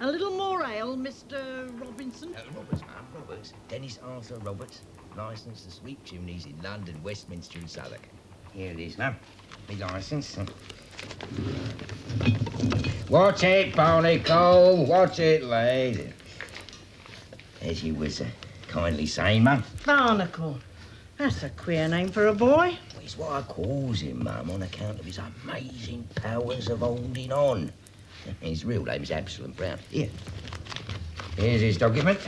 A little more ale, Mr. Robinson. Roberts, ma'am, Roberts. Dennis Arthur Roberts, licensed to sweep chimneys in London, Westminster and Southwark. Here it is, ma'am. Me licence. Watch it, Barnacle. Watch it, lad. As you was kindly saying, ma'am. Barnacle. That's a queer name for a boy. Well, it's what I calls him, ma'am, on account of his amazing powers of holding on. His real name is Absalom Brown. Here. Here's his document.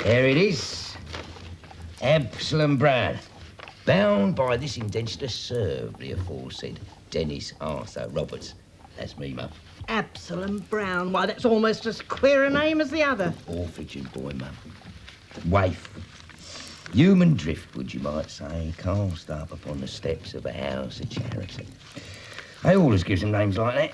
There it is. Absalom Brown. Bound by this indenture to serve the aforesaid Dennis Arthur Roberts. That's me, mum. Absalom Brown. Why, that's almost as queer a name as the other. Orphan boy, mum. Waif. Human driftwood, you might say, cast up upon the steps of a house of charity. They always give them names like that.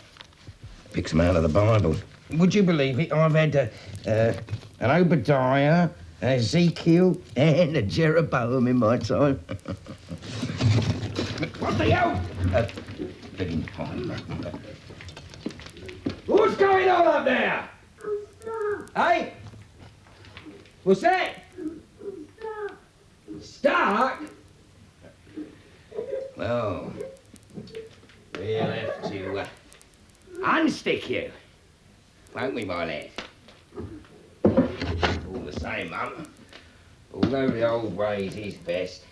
Picks them out of the Bible. Would you believe it? I've had an Obadiah, an Ezekiel, and a Jeroboam in my time. What the hell? Begging pardon. What's going on up there? Hey? What's that? Stark? Well, we'll have to unstick you, won't we, my lad? All the same, mum, although the old ways is best,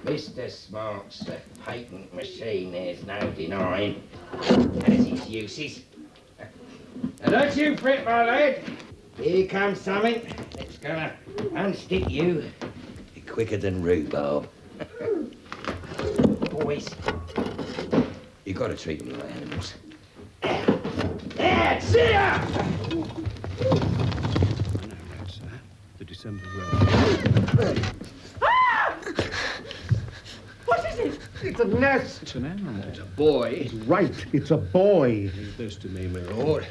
Mr. Smart's patent machine, there's no denying, has its uses. And don't you fret, my lad. Here comes something that's gonna unstick you quicker than rhubarb. Boys, you gotta treat them like animals. There, sit up! I know that, sir. The December road. Ah! What is it? It's a nest. It's an animal. It's a boy. Right, it's a boy. Leave this to me, my lord.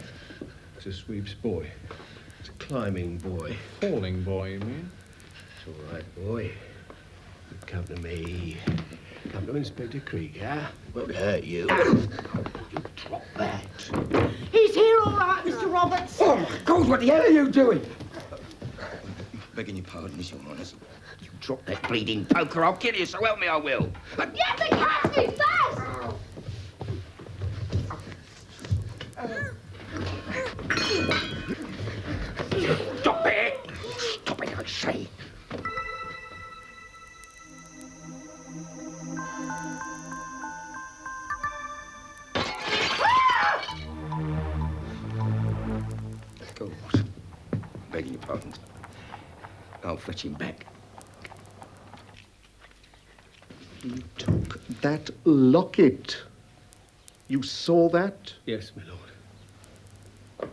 It's a sweep's boy. It's a climbing boy. Falling boy, you mean? It's all right, boy. You come to me. Come to Inspector Krieger. Won't hurt you. You drop that. He's here all right, Mr. Roberts. Oh, my God, what the hell are you doing? Begging your pardon, Miss Your Highness. You drop that bleeding poker, I'll kill you, so help me I will. You have to catch me first! Stop it! Stop it, I say. Good. Begging your pardon. I'll fetch him back. He took that locket. You saw that? Yes, my lord.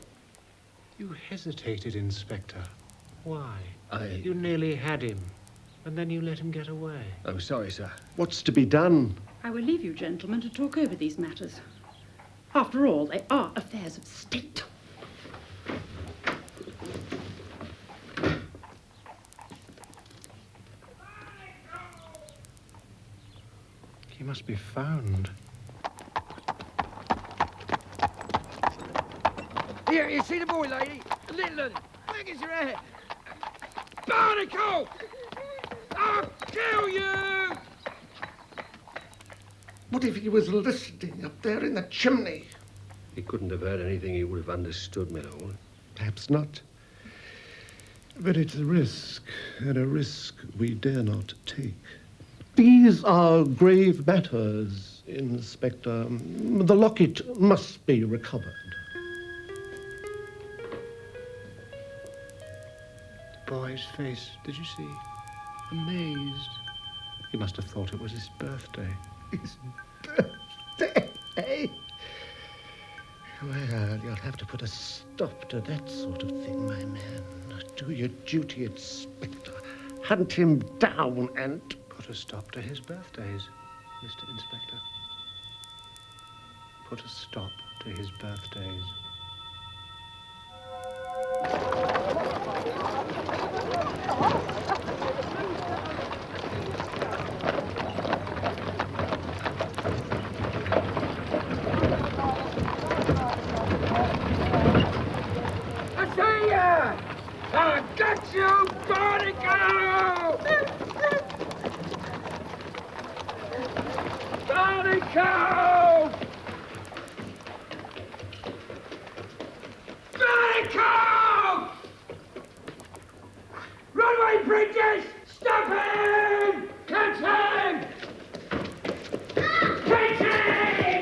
You hesitated, Inspector. Why? You nearly had him, and then you let him get away. I'm sorry, sir. What's to be done? I will leave you gentlemen to talk over these matters. After all, they are affairs of state. He must be found. Here, you see the boy, lady? The little one. Where is your head? Barnacle! I'll kill you! What if he was listening up there in the chimney? He couldn't have heard anything he would have understood, my lord. Perhaps not. But it's a risk, and a risk we dare not take. These are grave matters, Inspector. The locket must be recovered. The boy's face, did you see? Amazed. He must have thought it was his birthday. His birthday? Well, you'll have to put a stop to that sort of thing, my man. Do your duty, Inspector. Hunt him down and... Put a stop to his birthdays, Mr. Inspector. Put a stop to his birthdays. I see ya! I got you, Barnacle! Barnacle! Barnacle! Run away, Bridges! Stop him! Catch him! Catch him!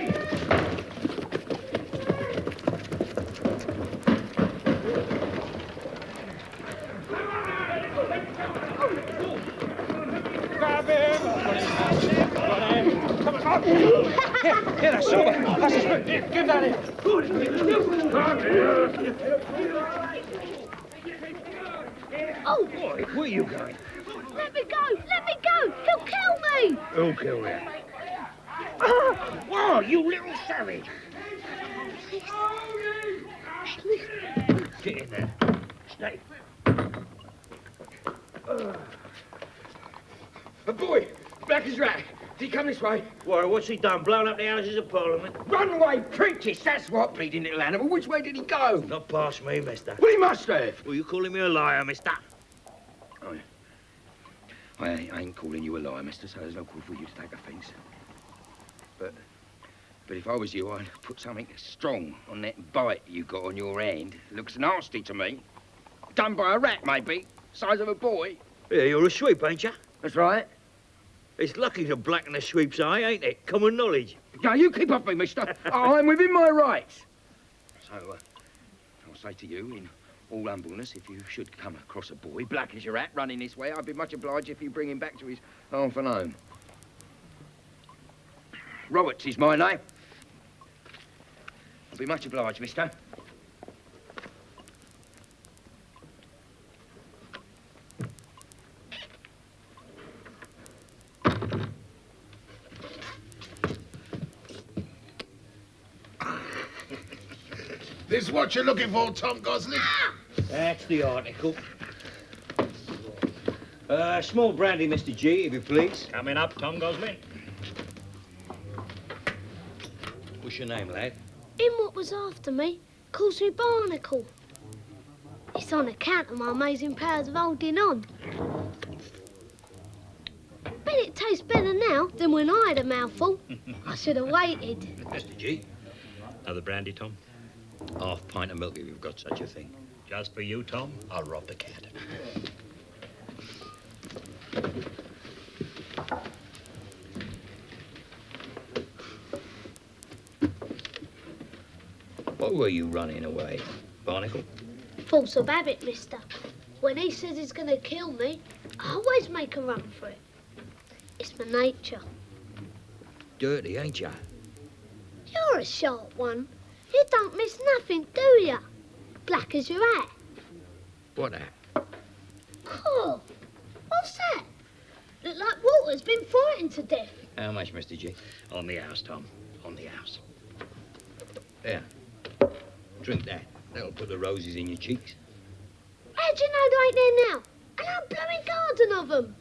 Grab him! Here, that's silver. That's his foot. Give that in. Oh, Boy, where are you going? let me go! Let me go! He'll kill me! Who'll kill you? Whoa, you little savage! Get in there. Stay. A boy! Black as rat. Did he come this way? Why, what's he done? Blown up the Houses of Parliament? Runaway Prentice, that's what, bleeding little animal. Which way did he go? Not past me, mister. Well, he must have. Well, you calling me a liar, mister? I ain't calling you a liar, mister, so there's no call for you to take offence. But if I was you, I'd put something strong on that bite you got on your hand. Looks nasty to me. Done by a rat, maybe. Size of a boy. Yeah, you're a sweep, ain't you? That's right. It's lucky to blacken a sweep's eye, ain't it? Common knowledge. Now, you keep off me, mister. I'm within my rights. So, I'll say to you, in all humbleness, if you should come across a boy, black as your hat, running this way, I'd be much obliged if you bring him back to his half and home. Roberts is my name. I'll be much obliged, mister. This what you're looking for, Tom Gosling? That's the article. Small brandy, Mr. G, if you please. Coming up, Tom Gosling. What's your name, lad? Him what was after me calls me Barnacle. It's on account of my amazing powers of holding on. Bet it tastes better now than when I had a mouthful. I should have waited. Mr. G. Another brandy, Tom? Half pint of milk if you've got such a thing. Just for you, Tom? I'll rob the cat. What were you running away, Barnacle? Force of habit, mister. When he says he's going to kill me, I always make a run for it. It's my nature. Dirty, ain't ya? You're a sharp one. You don't miss nothing, do ya? Black as your hat. What that? Cool. What's that? Look like Walter's been frightened to death. How much, Mr. G? On the house, Tom. On the house. There. Drink that. That'll put the roses in your cheeks. How'd you know they ain't there now? And I'm blowing garden of them.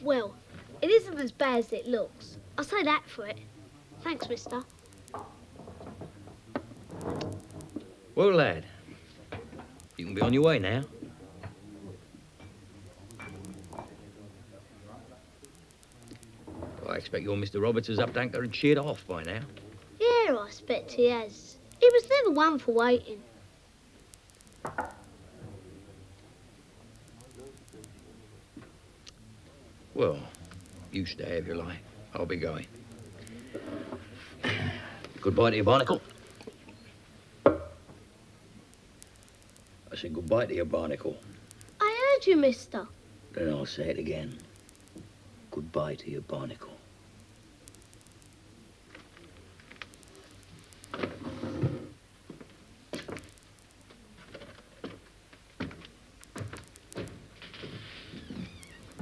Well, it isn't as bad as it looks. I'll say that for it. Thanks, mister. Well, lad, you can be on your way now. I expect your Mr. Roberts is up anchor and cheered off by now. Yeah, I expect he has. He was never one for waiting. Well, you stay if you like. I'll be going. Goodbye to your barnacle. I said goodbye to your barnacle. I heard you, mister. Then I'll say it again. Goodbye to your barnacle.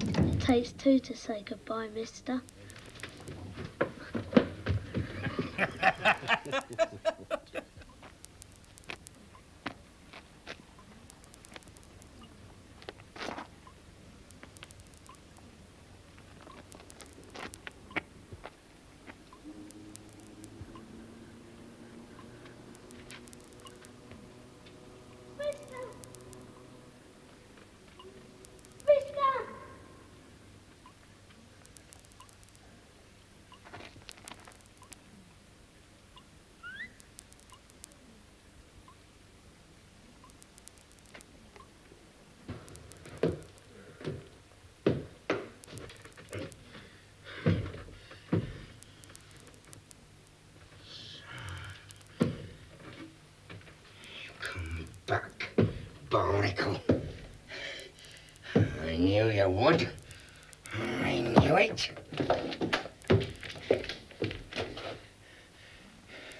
It takes two to say goodbye, mister. Back, barnacle. I knew you would. I knew it.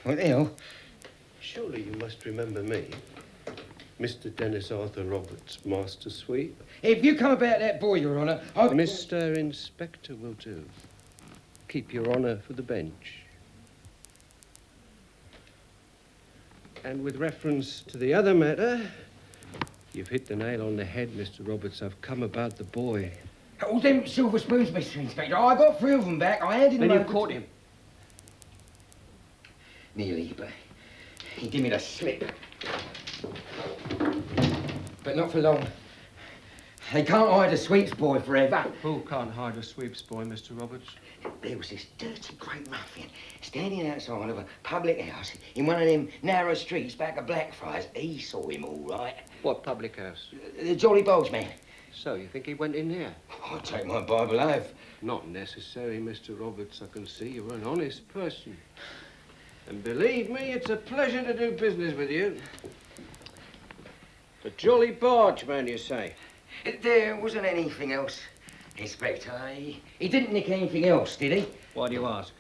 What the hell? Surely you must remember me. Mr. Dennis Arthur Roberts, Master Sweep. If you come about that boy, Your Honour, I'll... Mr. Inspector will do. Keep Your Honour for the bench. And with reference to the other matter, you've hit the nail on the head, Mr. Roberts. I've come about the boy. Oh, them silver spoons, Mr. Inspector. I got 3 of them back. I handed them Then over you caught him. Nearly, but he did me the slip. But not for long. They can't hide a sweeps boy forever. Who can't hide a sweeps boy, Mr. Roberts? There was this dirty great ruffian standing outside of a public house in one of them narrow streets back of Blackfriars. He saw him all right. What public house? The Jolly Barge man. So, you think he went in there? I'll take my Bible oath. Not necessary, Mr. Roberts. I can see you're an honest person. And believe me, it's a pleasure to do business with you. The Jolly Barge man, you say? There wasn't anything else, Inspector. He didn't nick anything else, did he? Why do you ask?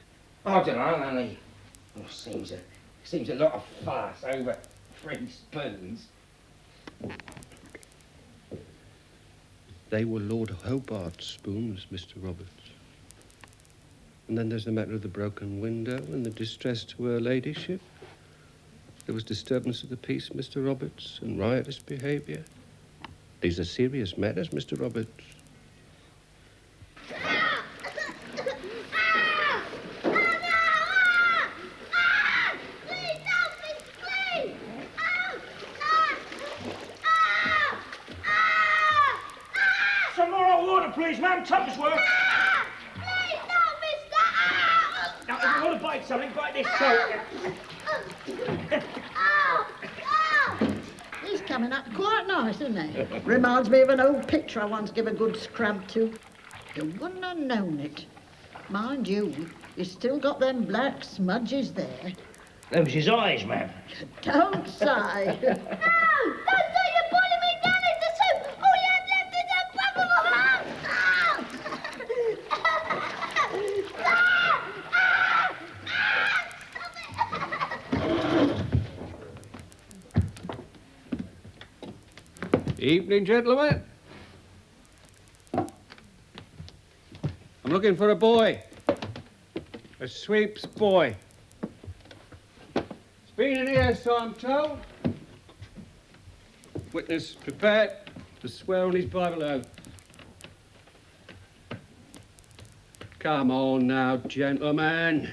I don't know, only... Well, seems a lot of fuss over 3 spoons. They were Lord Hobart's spoons, Mr. Roberts. And then there's the matter of the broken window and the distress to her ladyship. There was disturbance of the peace, Mr. Roberts, and riotous behaviour. These are serious matters, Mr. Roberts. Some more hot water, please, ma'am. Tuppence worth. Please, no, mister! Now, if you want to bite something, bite this salt. He's coming up quite nice, isn't he? Reminds me of an old picture I once gave a good scrub to. You wouldn't have known it. Mind you, he's still got them black smudges there. Them's his eyes, ma'am. Don't say. No! Don't say you're pulling me down into soup! All you have left is a bubble of Evening, gentlemen. I'm looking for a boy. A sweeps boy. He's been in here, so I'm told. Witness prepared to swear on his Bible oath. Come on now, gentlemen.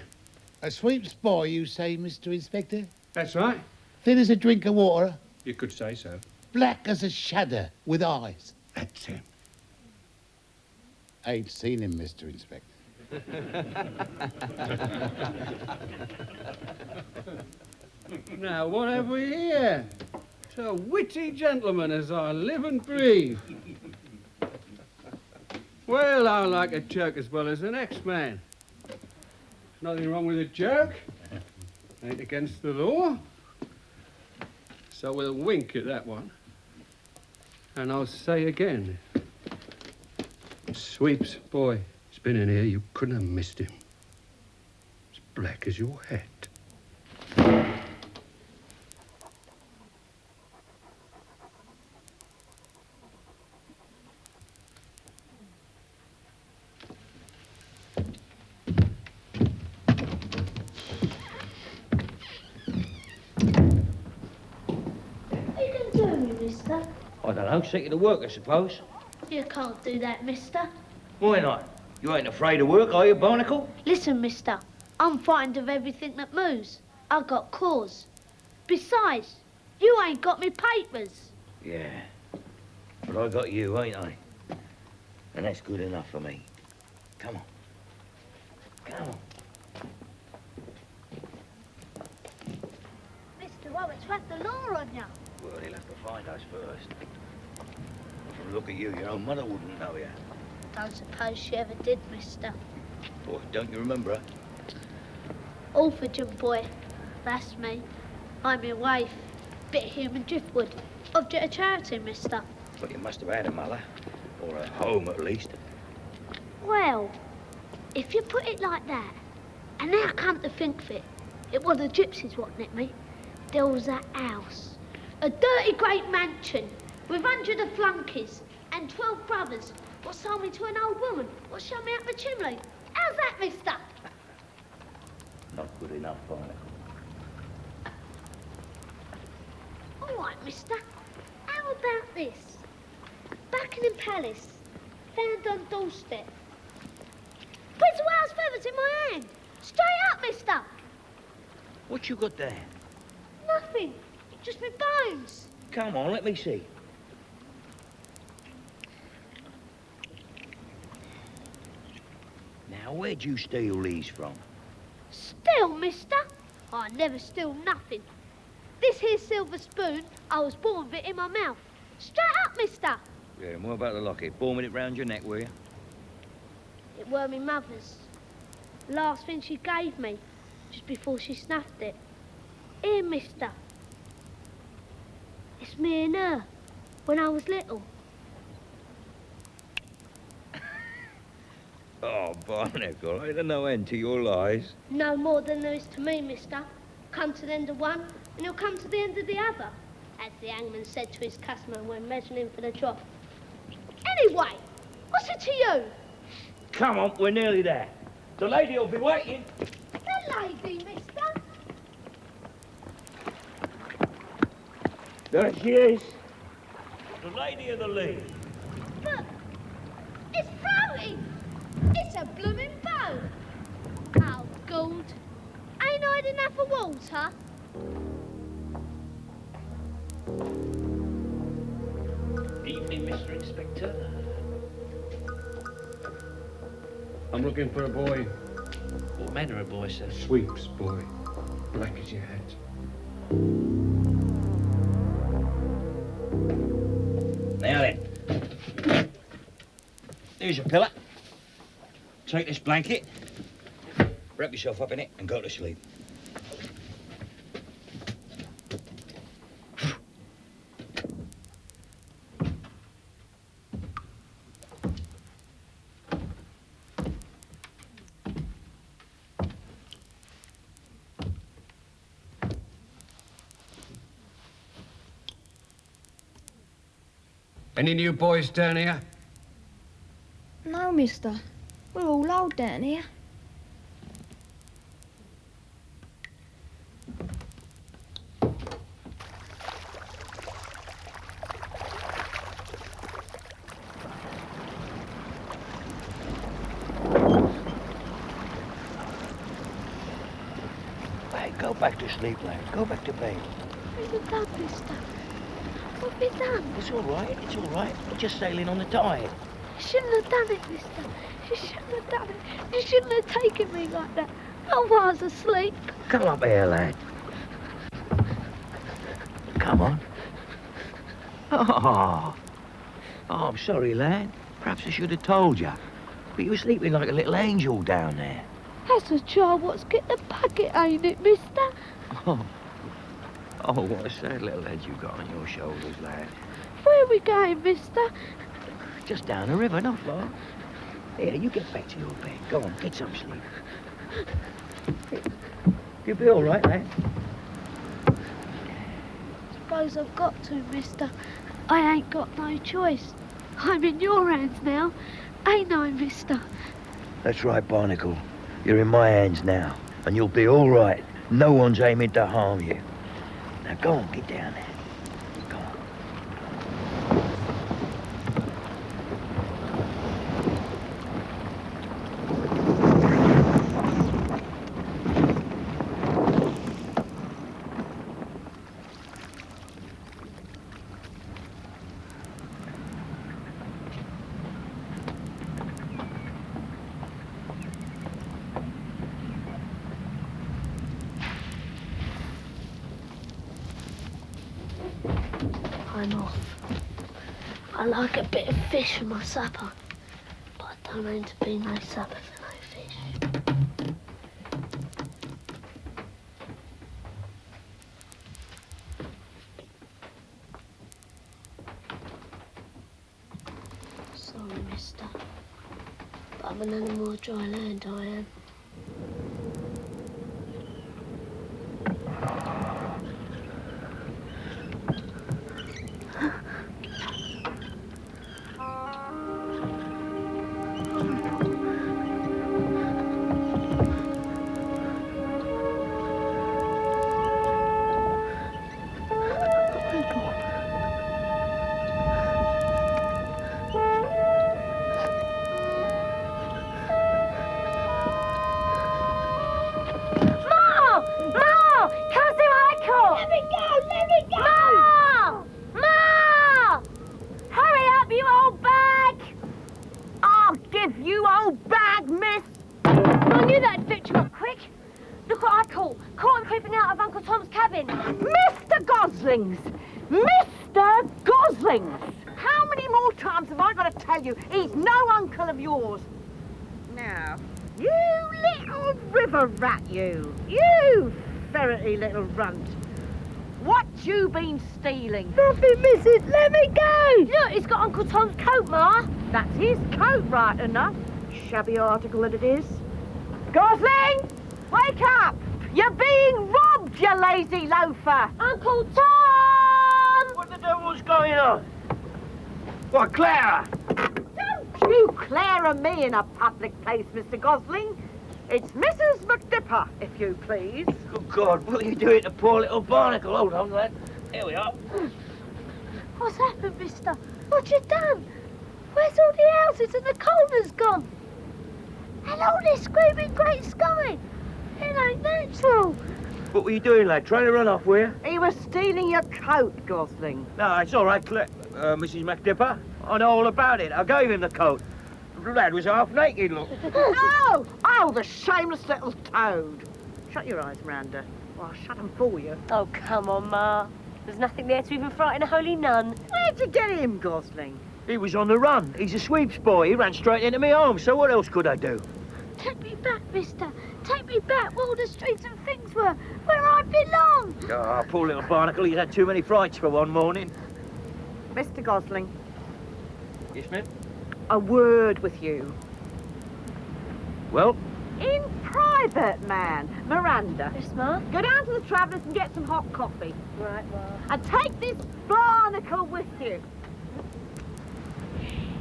A sweeps boy, you say, Mr. Inspector? That's right. Thin as a drink of water, You could say so. black as a shadow, with eyes. That's him. Ain't seen him, Mr. Inspector. Now, what have we here? So witty gentleman as I live and breathe. Well, I like a joke as well as the next man. Nothing wrong with a joke. Ain't against the law. So we'll wink at that one. And I'll say again, Sweep's boy has been in here. You couldn't have missed him. As black as your hat. What are you going to do, mister? I don't know, set you to work, I suppose. You can't do that, mister. Why not? You ain't afraid of work, are you, Barnacle? Listen, mister, I'm frightened of everything that moves. I've got cause. Besides, you ain't got me papers. Yeah. But I got you, ain't I? And that's good enough for me. Come on. Come on. Mr. Roberts had the law on you. Well, he'll have to find us first. From the look at you, your own mother wouldn't know you. Don't suppose she ever did, mister. Boy, don't you remember her? Orphan boy, that's me. I'm your wife. Bit of human driftwood. Object of charity, mister. But you must have had a mother. Or a home, at least. Well, if you put it like that, and now I come to think of it, it was the gypsies what nicked me. There was that house. A dirty great mansion with hundreds of flunkies and 12 brothers what sold me to an old woman what showed me up the chimney. How's that, mister? Not good enough, Barnacle. All right, mister. How about this? Buckingham Palace, found on doorstep. Prince of Wales feathers in my hand. Straight up, mister. What you got there? Nothing. Just my bones. Come on, let me see. Now, where'd you steal these from? Steal, mister? I never steal nothing. This here silver spoon, I was born with it in my mouth. Straight up, mister. Yeah, and what about the locket? Born with it round your neck, were you? It were me mother's. Last thing she gave me, just before she snuffed it. Here, mister. It's me and her, when I was little. Oh, Barnacle, ain't there no end to your lies? No more than there is to me, mister. Come to the end of one, and you'll come to the end of the other, as the hangman said to his customer when measuring him for the job. Anyway, what's it to you? Come on, we're nearly there. The lady will be waiting. The lady, mister. There she is. The lady of the lead. But it's floating. It's a blooming boat. Oh, God. Ain't I had enough of water? Evening, Mr. Inspector. I'm looking for a boy. What manner of boy, sir? Sweep's boy. Black as your hat. Now then. Here's your pillow. Take this blanket, wrap yourself up in it, and go to sleep. Any new boys down here? No, mister. We're all old down here. Hey, go back to sleep, lads. Go back to bed. have you done, mister? What have you done? It's all right, it's all right. We're just sailing on the tide. You shouldn't have done it, mister. You shouldn't have done it. You shouldn't have taken me like that. Not while I was asleep. Come up here, lad. Come on. Oh, I'm sorry, lad. Perhaps I should have told you. But you were sleeping like a little angel down there. That's a child what's get the bucket, ain't it, mister? Oh, what a sad little head you've got on your shoulders, lad. Where are we going, mister? Just down the river, not far. Here, you get back to your bed. Go on, get some sleep. You'll be all right, lad. Suppose I've got to, mister. I ain't got no choice. I'm in your hands now. Ain't I, mister? That's right, Barnacle. You're in my hands now, and you'll be all right. No one's aiming to harm you. Now go on, get down there. Go on. I'm off. I like a bit of fish for my supper, but I don't aim to be no supper for no fish. Sorry, mister, but I'm an animal of dry land, I am. Mr. Goslings! Mr. Goslings! How many more times have I got to tell you he's no uncle of yours? Now, you little river rat, you ferrety little runt. What you been stealing? Nothing, missus. Let me go. Look, he's got Uncle Tom's coat, Ma. That's his coat, right enough. Shabby article that it is. Gosling! Wake up! You're being robbed, you lazy loafer! Uncle Tom! What the devil's going on? What, Clara? Don't you Clara me in a public place, Mr. Gosling. It's Mrs. McDipper, if you please. Good God, what are you doing to poor little Barnacle? Hold on, lad. Here we are. What's happened, mister? What you done? Where's all the houses and the corners gone? And all this screaming great sky? It ain't natural. What were you doing, lad? Trying to run off, were you? He was stealing your coat, Gosling. No, it's all right, Mrs. McDipper. I know all about it. I gave him the coat. The lad was half naked, look. No! Oh, the shameless little toad. Shut your eyes, Miranda. Well, I'll shut them for you. Oh, come on, Ma. There's nothing there to even frighten a holy nun. Where'd you get him, Gosling? He was on the run. He's a sweeps boy. He ran straight into me home, so what else could I do? Take me back, mister. Take me back where all the streets and things were, where I belong. Oh, poor little Barnacle. He's had too many frights for one morning. Mr. Gosling. Yes, ma'am? A word with you. Well? In private, man. Miranda. Yes, Ma? Go down to the Travellers and get some hot coffee. Right, Ma. And take this Barnacle with you.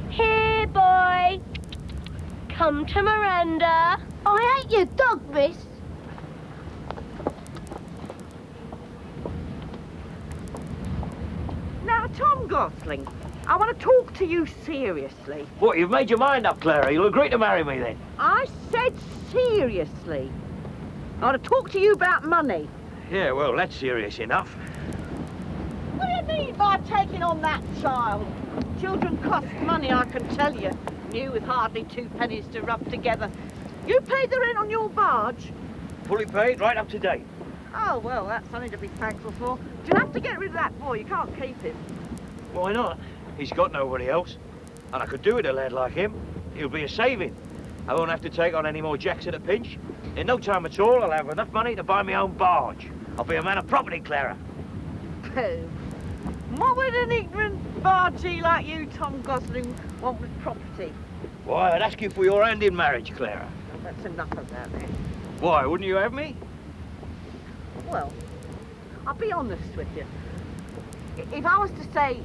Here, boy. Come to Miranda. I ain't your dog, miss. Now, Tom Gosling, I want to talk to you seriously. What, you've made your mind up, Clara? You'll agree to marry me, then? I said seriously. I want to talk to you about money. Yeah, well, that's serious enough. mean by taking on that child? Children cost money, I can tell you. You with hardly 2 pennies to rub together. You paid the rent on your barge? Fully paid, right up to date. Oh, well, that's something to be thankful for. You'll have to get rid of that boy. You can't keep him. Why not? He's got nobody else. And I could do with a lad like him. He'll be a saving. I won't have to take on any more jacks at a pinch. In no time at all, I'll have enough money to buy my own barge. I'll be a man of property, Clara. Pooh. What would an ignorant bargee like you, Tom Gosling, want with property? Why, I'd ask you for your hand in marriage, Clara. Well, that's enough of that, then. Why, wouldn't you have me? Well, I'll be honest with you. If I was to say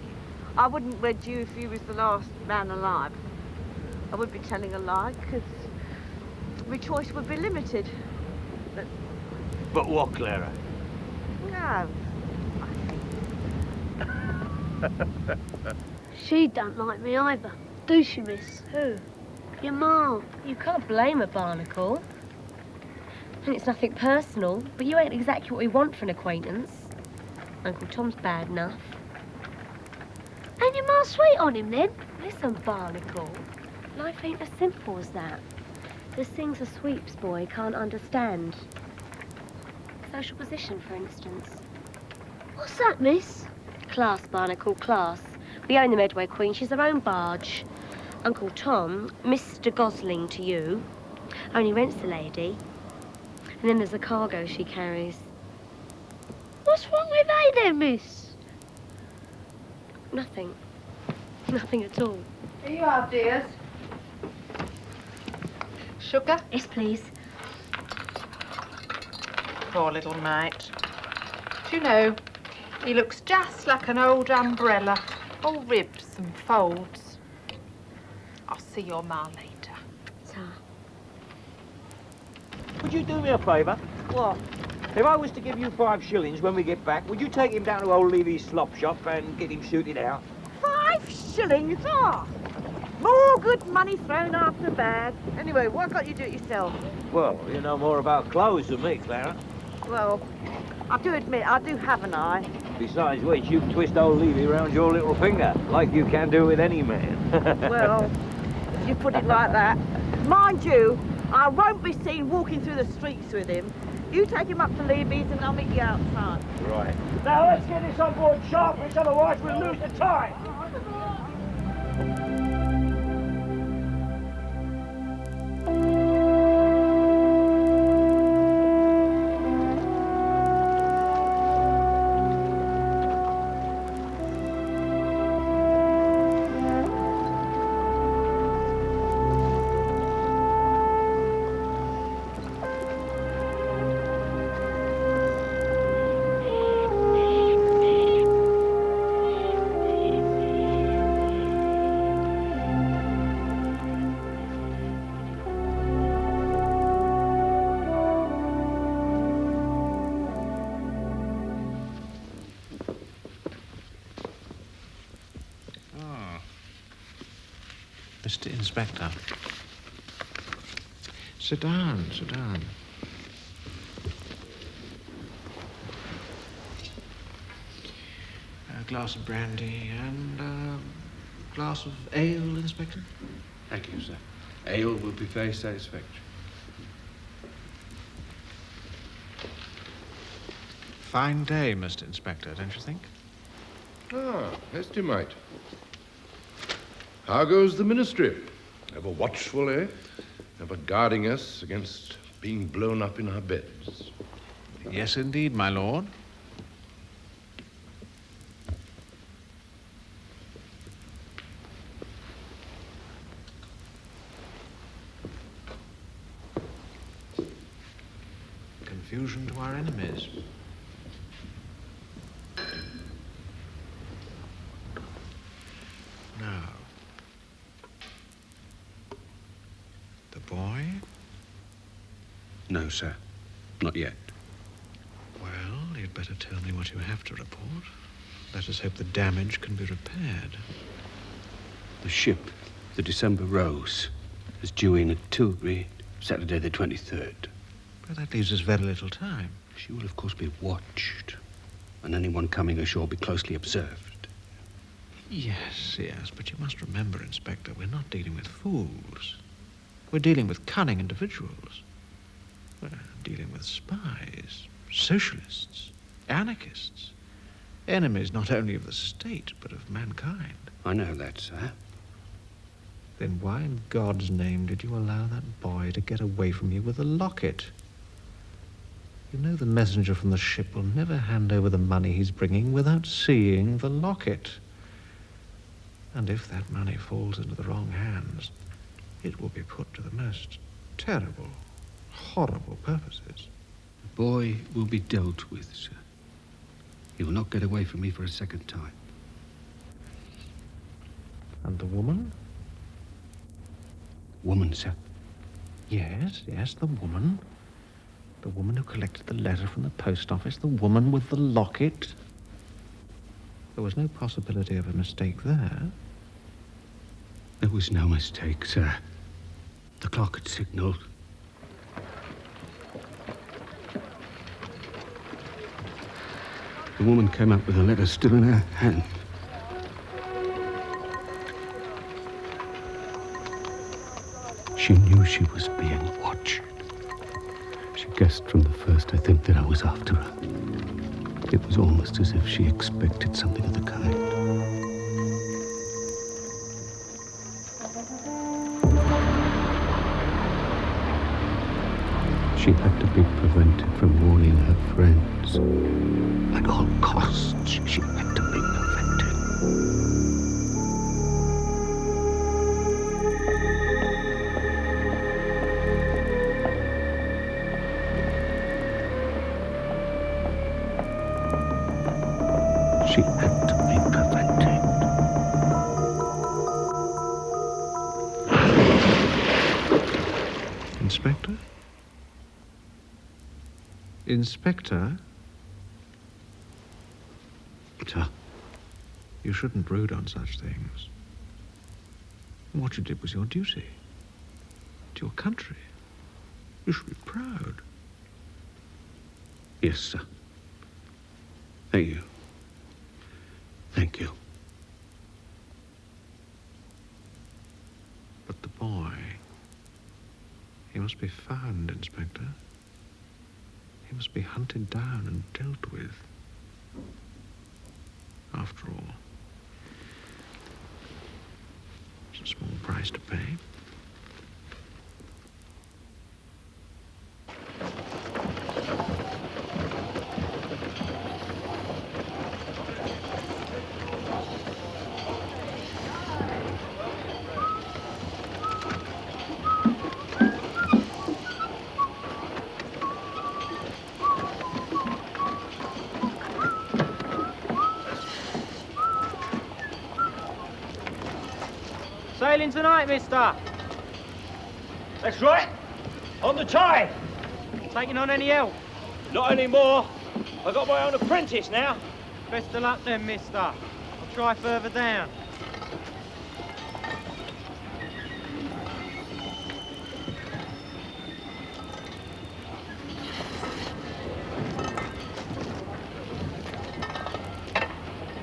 I wouldn't wed you if you was the last man alive, I would be telling a lie, because my choice would be limited. But what, Clara? No. She don't like me either, do she, miss? Who? Your ma. You can't blame her, Barnacle. And it's nothing personal, but you ain't exactly what we want for an acquaintance. Uncle Tom's bad enough. Ain't your ma sweet on him, then? Listen, Barnacle, life ain't as simple as that. There's things a sweeps boy can't understand. Social position, for instance. What's that, miss? Class, Barnacle, class. We own the Medway Queen, she's her own barge. Uncle Tom, Mr. Gosling to you, only rents the lady. And then there's the cargo she carries. What's wrong with they then, miss? Nothing. Nothing at all. Here you are, dears. Sugar? Yes, please. Poor little mate. Do you know, he looks just like an old umbrella, all ribs and folds. I'll see your ma later. Would you do me a favour? What? If I was to give you 5 shillings when we get back, would you take him down to old Levy's slop shop and get him suited out? 5 shillings? Ah! More good money thrown after bad. Anyway, why can't you do it yourself? Well, you know more about clothes than me, Clara. Well, I do admit, I do have an eye. Besides which, you can twist old Levy round your little finger, like you can do with any man. Well, if you put it like that. Mind you, I won't be seen walking through the streets with him. You take him up to Levy's and I'll meet you outside. Right. Now let's get this on board sharpish, otherwise we'll lose the time. Mr. Inspector. Sit down, sit down. A glass of brandy and a glass of ale, Inspector? Thank you, sir. Ale will be very satisfactory. Fine day, Mr. Inspector, don't you think? Ah, estimate. How goes the ministry? Ever watchful, eh? Ever guarding us against being blown up in our beds? Yes, indeed, my lord. Confusion to our enemies. Now, the boy? No, sir. Not yet. Well, you'd better tell me what you have to report. Let us hope the damage can be repaired. The ship, the December Rose, is due in at Tilbury Saturday the 23rd. But that leaves us very little time. She will, of course, be watched. and anyone coming ashore be closely observed. Yes, but you must remember, Inspector, we're not dealing with fools. We're dealing with cunning individuals. We're dealing with spies, socialists, anarchists, enemies not only of the state, but of mankind. I know that, sir. Then why in God's name did you allow that boy to get away from you with the locket? You know the messenger from the ship will never hand over the money he's bringing without seeing the locket. And if that money falls into the wrong hands, it will be put to the most terrible, horrible purposes. The boy will be dealt with, sir. He will not get away from me for a second time. And the woman? Woman, sir. Yes, the woman. The woman who collected the letter from the post office, the woman with the locket. There was no possibility of a mistake there. There was no mistake, sir. The clock had signaled. The woman came up with the letter still in her hand. She knew she was being watched. She guessed from the first, I think, that I was after her. It was almost as if she expected something of the kind. She had to be prevented from warning her friends. At all costs, she had to be prevented. She had to be prevented. Inspector? Inspector? Sir? You shouldn't brood on such things. What you did was your duty. To your country. You should be proud. Yes, sir. Thank you. Thank you. But the boy, he must be found, Inspector. He must be hunted down and dealt with. After all, it's a small price to pay. Sailing tonight, mister. That's right. On the tide. Taking on any help? Not anymore. I've got my own apprentice now. Best of luck then, mister. I'll try further down.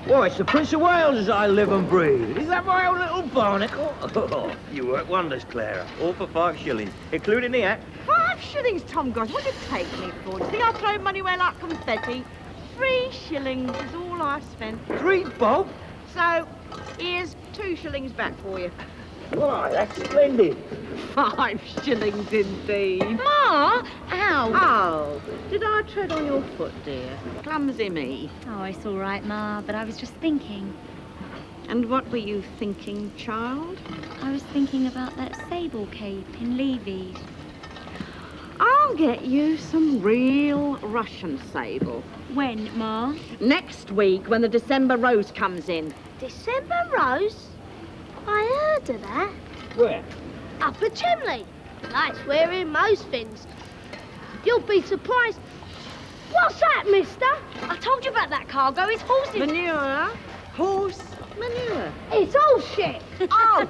Why, it's the Prince of Wales as I live and breathe. Is that my own little barnacle? Oh, you work wonders, Clara. All for 5 shillings, including the hat. 5 shillings, Tom Goss. What do you take me for? Do you think I throw money away like confetti? 3 shillings is all I spent. 3 bob? So, here's 2 shillings back for you. Why, that's splendid. 5 shillings indeed. Ma! Ow! Oh, did I tread on your foot, dear? Clumsy me. Oh, it's all right, Ma, but I was just thinking. And what were you thinking, child? I was thinking about that sable cape in Levy's. I'll get you some real Russian sable. When, Ma? Next week, when the December rose comes in. December rose? I heard of that. Where? Up a chimney. That's where in most things. You'll be surprised. What's that, mister? I told you about that cargo. It's horses. Manure? Horse manure? It's all shit. Oh,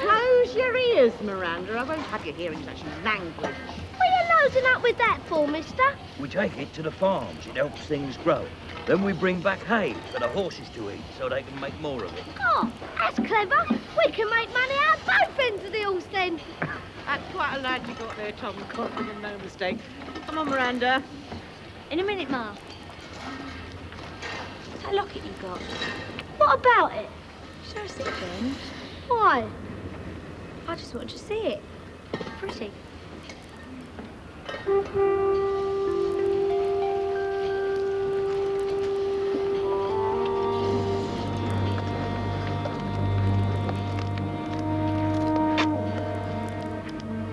close your ears, Miranda. I won't have you hearing such language. Well, you closing up with that for, mister? We take it to the farms. It helps things grow. Then we bring back hay for the horses to eat so they can make more of it. Oh, that's clever. We can make money out of both ends of the horse then. That's quite a lad you got there, Tom. Confident, no mistake. Come on, Miranda. In a minute, Ma. What's that locket you got? What about it? Show us it again. Why? I just wanted to see it. Pretty.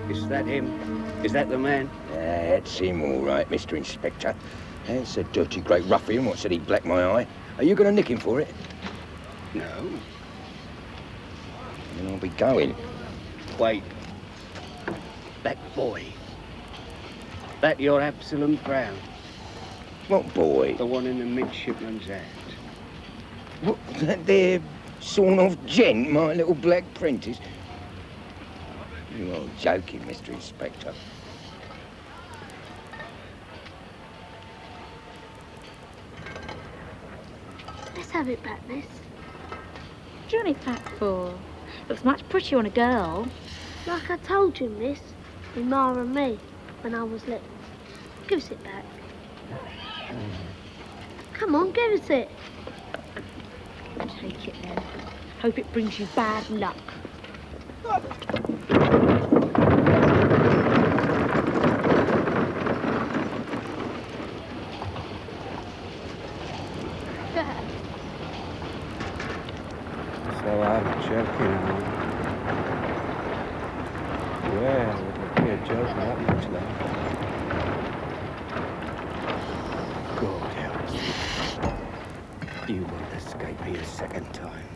Is that him? Is that the man? That's him, all right, Mr. Inspector. That's a dirty great ruffian what said he blacked my eye. Are you going to nick him for it? No. Then I'll be going. Wait. That boy. That your Absalom Brown. What boy? The one in the midshipman's hat. What, that there sawn-off gent, my little black prentice? You are joking, Mr. Inspector. Let's have it back, miss. What do you want it back for? Looks much prettier on a girl. Like I told you, miss, with Ma and me, when I was little. Give us it back. Come on, give us it. Take it then. Hope it brings you bad luck. So I'm joking, huh? Well, it'll be a joke not much longer. God help you. You won't escape me a second time.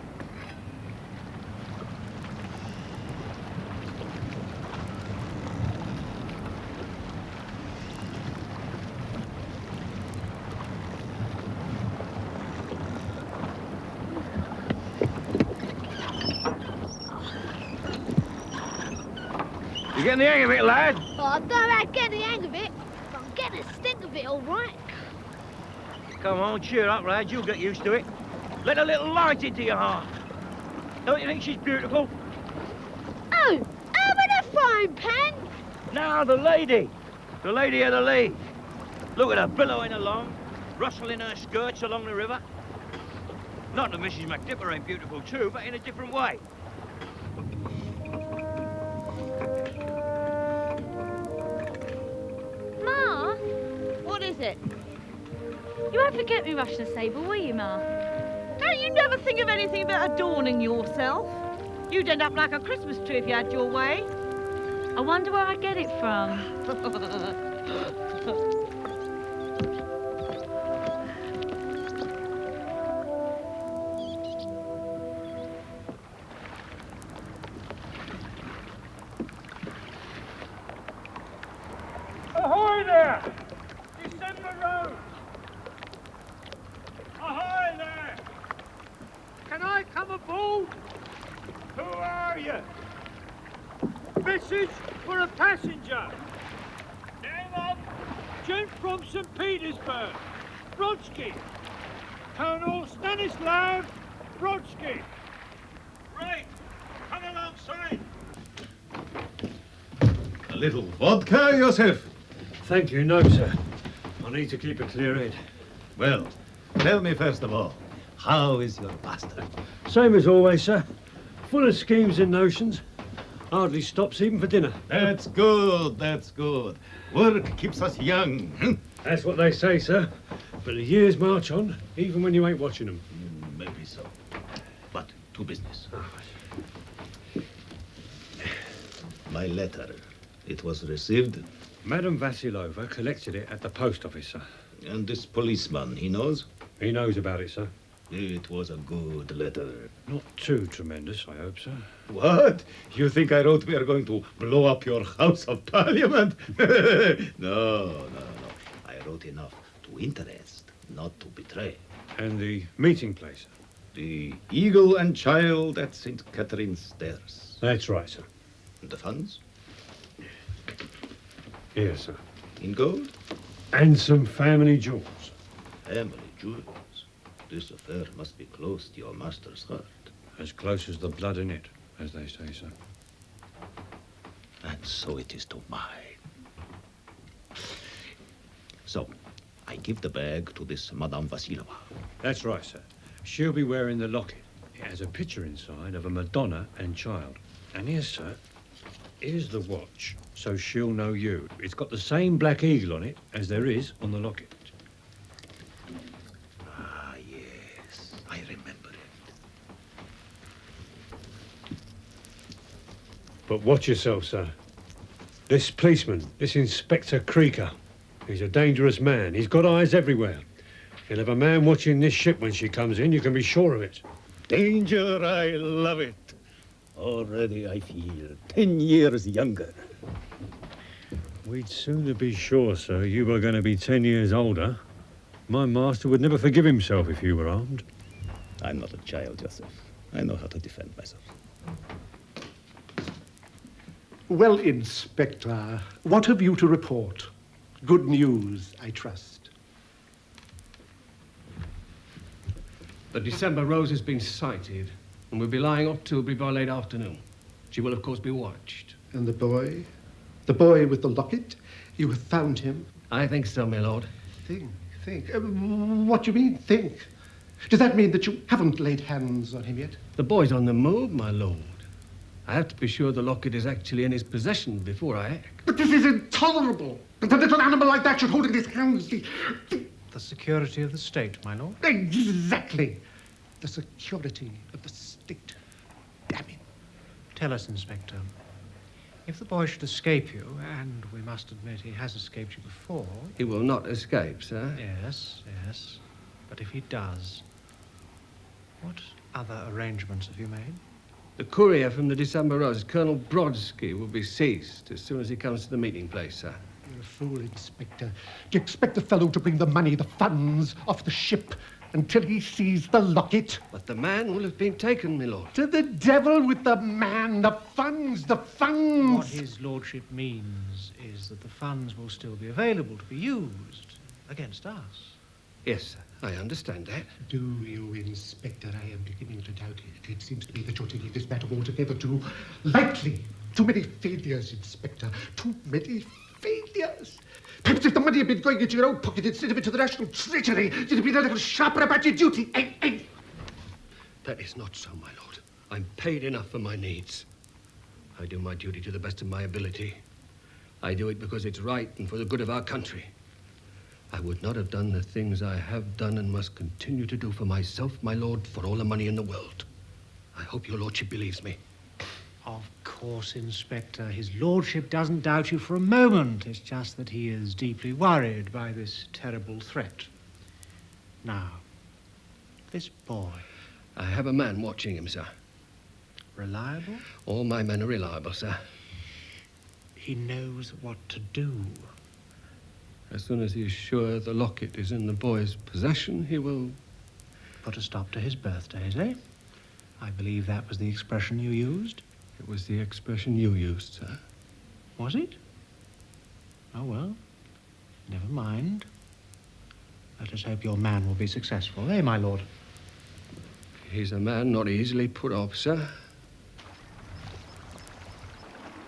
You getting the hang of it, lad? Oh, I don't know how to get the hang of it, but I'm getting a stink of it, all right. Come on, cheer up, lad. You'll get used to it. Let a little light into your heart. Don't you think she's beautiful? Oh, with a frying pan? Now, the lady. The lady of the lee. Look at her billowing along, rustling her skirts along the river. Not that Mrs. McDipper ain't beautiful too, but in a different way. Ma? What is it? You won't forget me, Russian Sable, will you, Ma? Don't you never think of anything but adorning yourself? You'd end up like a Christmas tree if you had your way. I wonder where I get it from. Ahoy there! December Road! Ahoy there! Can I come aboard? Who are you? Message for a passenger. Name of? Gent from St. Petersburg. Brodsky. Colonel Stanislav Brodsky. Right. Come alongside. A little vodka, Joseph? Thank you, no, sir. I need to keep a clear head. Well, tell me first of all, how is your master? Same as always, sir. Full of schemes and notions. Hardly stops even for dinner. That's good, that's good. Work keeps us young. That's what they say, sir. But the years march on, even when you ain't watching them. Maybe so. But to business. My letter. It was received. Madame Vasilova collected it at the post office, sir. And this policeman, he knows? He knows about it, sir. It was a good letter. Not too tremendous, I hope, sir. What? You think I wrote we are going to blow up your House of Parliament? No. I wrote enough to interest, not to betray. And the meeting place, sir? The Eagle and Child at St. Catherine's Stairs. That's right, sir. And the funds? Yes, sir. In gold? And some family jewels. Family jewels. This affair must be close to your master's heart. As close as the blood in it, as they say, sir. And so it is to mine. So, I give the bag to this Madame Vasilova. That's right, sir. She'll be wearing the locket. It has a picture inside of a Madonna and child. And here, sir, here's the watch, so she'll know you. It's got the same black eagle on it as there is on the locket. Ah, yes, I remember it. But watch yourself, sir. This policeman, this Inspector Creaker, he's a dangerous man. He's got eyes everywhere. He'll have a man watching this ship when she comes in, you can be sure of it. Danger, I love it. Already I feel 10 years younger. We'd sooner be sure, sir, you were going to be 10 years older. My master would never forgive himself if you were armed. I'm not a child, Joseph. I know how to defend myself. Well, Inspector, what have you to report? Good news, I trust. The December Rose has been sighted and will be lying off Tilbury by late afternoon. She will, of course, be watched. And the boy? The boy with the locket? You have found him? I think so, my lord. Think. What do you mean, think? Does that mean that you haven't laid hands on him yet? The boy's on the move, my lord. I have to be sure the locket is actually in his possession before I act. But this is intolerable. That a little animal like that should hold in his hands The security of the state, my lord. Exactly. The security of the state. Damn it. Tell us, Inspector. If the boy should escape you, and we must admit he has escaped you before... He will not escape, sir. Yes. But if he does, what other arrangements have you made? The courier from the December Rose, Colonel Brodsky, will be seized as soon as he comes to the meeting place, sir. You're a fool, Inspector. Do you expect the fellow to bring the money, the funds, off the ship until he sees the locket? But the man will have been taken, my lord. To the devil with the man, the funds! What his lordship means is that the funds will still be available to be used against us. Yes, sir. I understand that. Do you, Inspector? I am beginning to doubt it. It seems to me that you're taking this matter altogether too lightly. Too many failures, Inspector. Too many failures. Perhaps if the money had been going into your own pocket instead of into the national treasury, you'd have been a little sharper about your duty. That is not so, my lord. I'm paid enough for my needs. I do my duty to the best of my ability. I do it because it's right and for the good of our country. I would not have done the things I have done and must continue to do for myself, my lord, for all the money in the world. I hope your lordship believes me. Of course, Inspector. His lordship doesn't doubt you for a moment. It's just that he is deeply worried by this terrible threat. Now, this boy... I have a man watching him, sir. Reliable? All my men are reliable, sir. He knows what to do. As soon as he is sure the locket is in the boy's possession, he will... Put a stop to his birthdays, eh? I believe that was the expression you used. It was the expression you used, sir. Was it? Oh, well, never mind. Let us hope your man will be successful, eh, my lord? He's a man not easily put off, sir.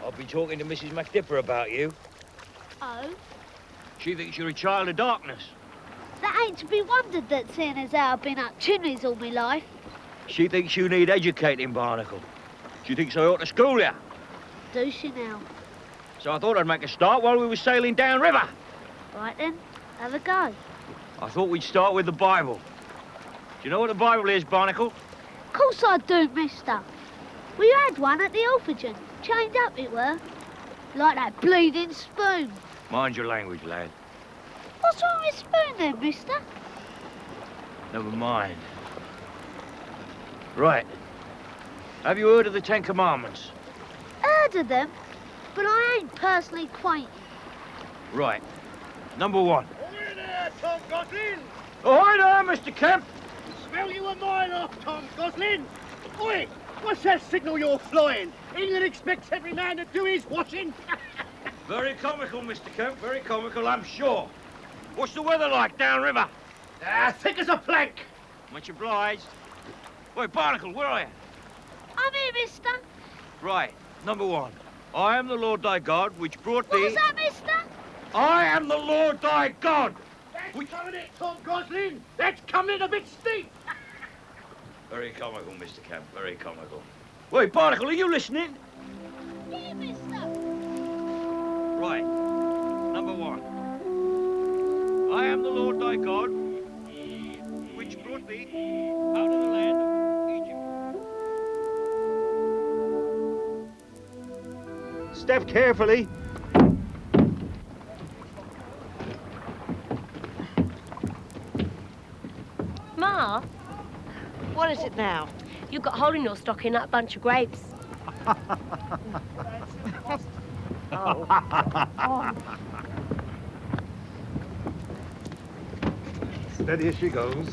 I've been talking to Mrs. McDipper about you. Oh? She thinks you're a child of darkness. That ain't to be wondered at, seeing as how I've been up chimneys all my life. She thinks you need educating, Barnacle. She thinks I ought to school you. Do she now? So I thought I'd make a start while we were sailing downriver. Right then, have a go. I thought we'd start with the Bible. Do you know what the Bible is, Barnacle? Of course I do, mister. We had one at the orphanage. Chained up it were. Like that bleeding spoon. Mind your language, lad. What's wrong with spoon then, mister? Never mind. Right. Have you heard of the Ten Commandments? Heard of them, but I ain't personally acquainted. Right. Number 1. Ahoy there, Tom Gosling! Ahoy there, Mr. Kemp! Smell you a mile off, Tom Gosling! Oi! What's that signal you're flying? England expects every man to do his washing. Very comical, Mr. Kemp, very comical, I'm sure. What's the weather like downriver? Thick as a plank. Much obliged. Wait, Barnacle, where are you? I'm here, mister. Right, number one. I am the Lord thy God, which brought thee... What was that, mister? I am the Lord thy God! That's coming it, Tom Gosling. That's coming a bit steep. Very comical, Mr. Kemp, very comical. Wait, Barnacle, are you listening? Here, mister. Right, number one. I am the Lord thy God, which brought thee out of the land of Egypt. Step carefully. Ma, What is it now? you've got a hole in your stocking, that bunch of grapes. Steady as she goes.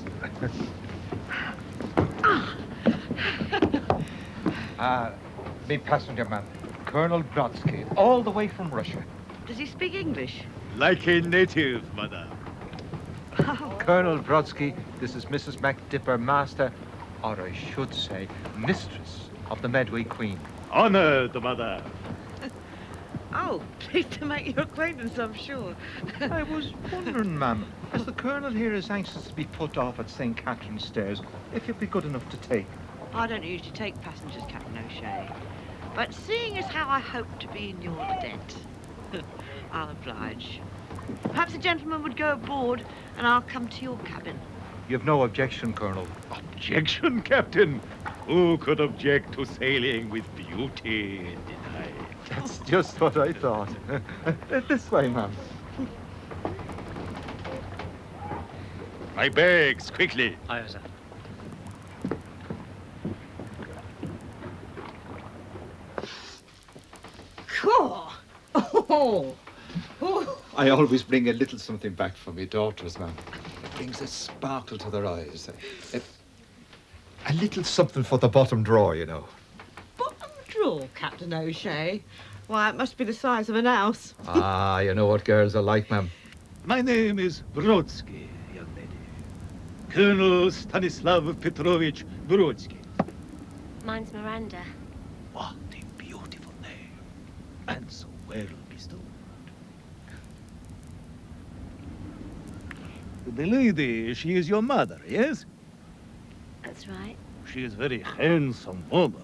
Me passenger man, Colonel Brodsky, all the way from Russia. Does he speak English? Like a native, madame. Colonel Brodsky, this is Mrs. MacDipper, master, or I should say, mistress of the Medway Queen. Honored, madame. Oh, pleased to make your acquaintance, I'm sure. I was wondering, ma'am, as the Colonel here is anxious to be put off at St. Catherine's Stairs, if you'd be good enough to take. I don't usually take passengers, Captain O'Shea. But seeing as how I hope to be in your debt, I'll oblige. Perhaps a gentleman would go aboard and I'll come to your cabin. You've no objection, Colonel. Objection, Captain. Who could object to sailing with beauty in the night? That's just what I thought. This way, ma'am. My bags, quickly. Aye, sir. I always bring a little something back for me daughters, ma'am. It brings a sparkle to their eyes. A little something for the bottom drawer, you know. Bottom drawer, Captain O'Shea? Why, it must be the size of an house. Ah, you know what girls are like, ma'am. My name is Brodsky, young lady. Colonel Stanislav Petrovich Brodsky. Mine's Miranda. What a beautiful name. And so well bestowed. The lady, she is your mother, yes? That's right. She is a very handsome woman.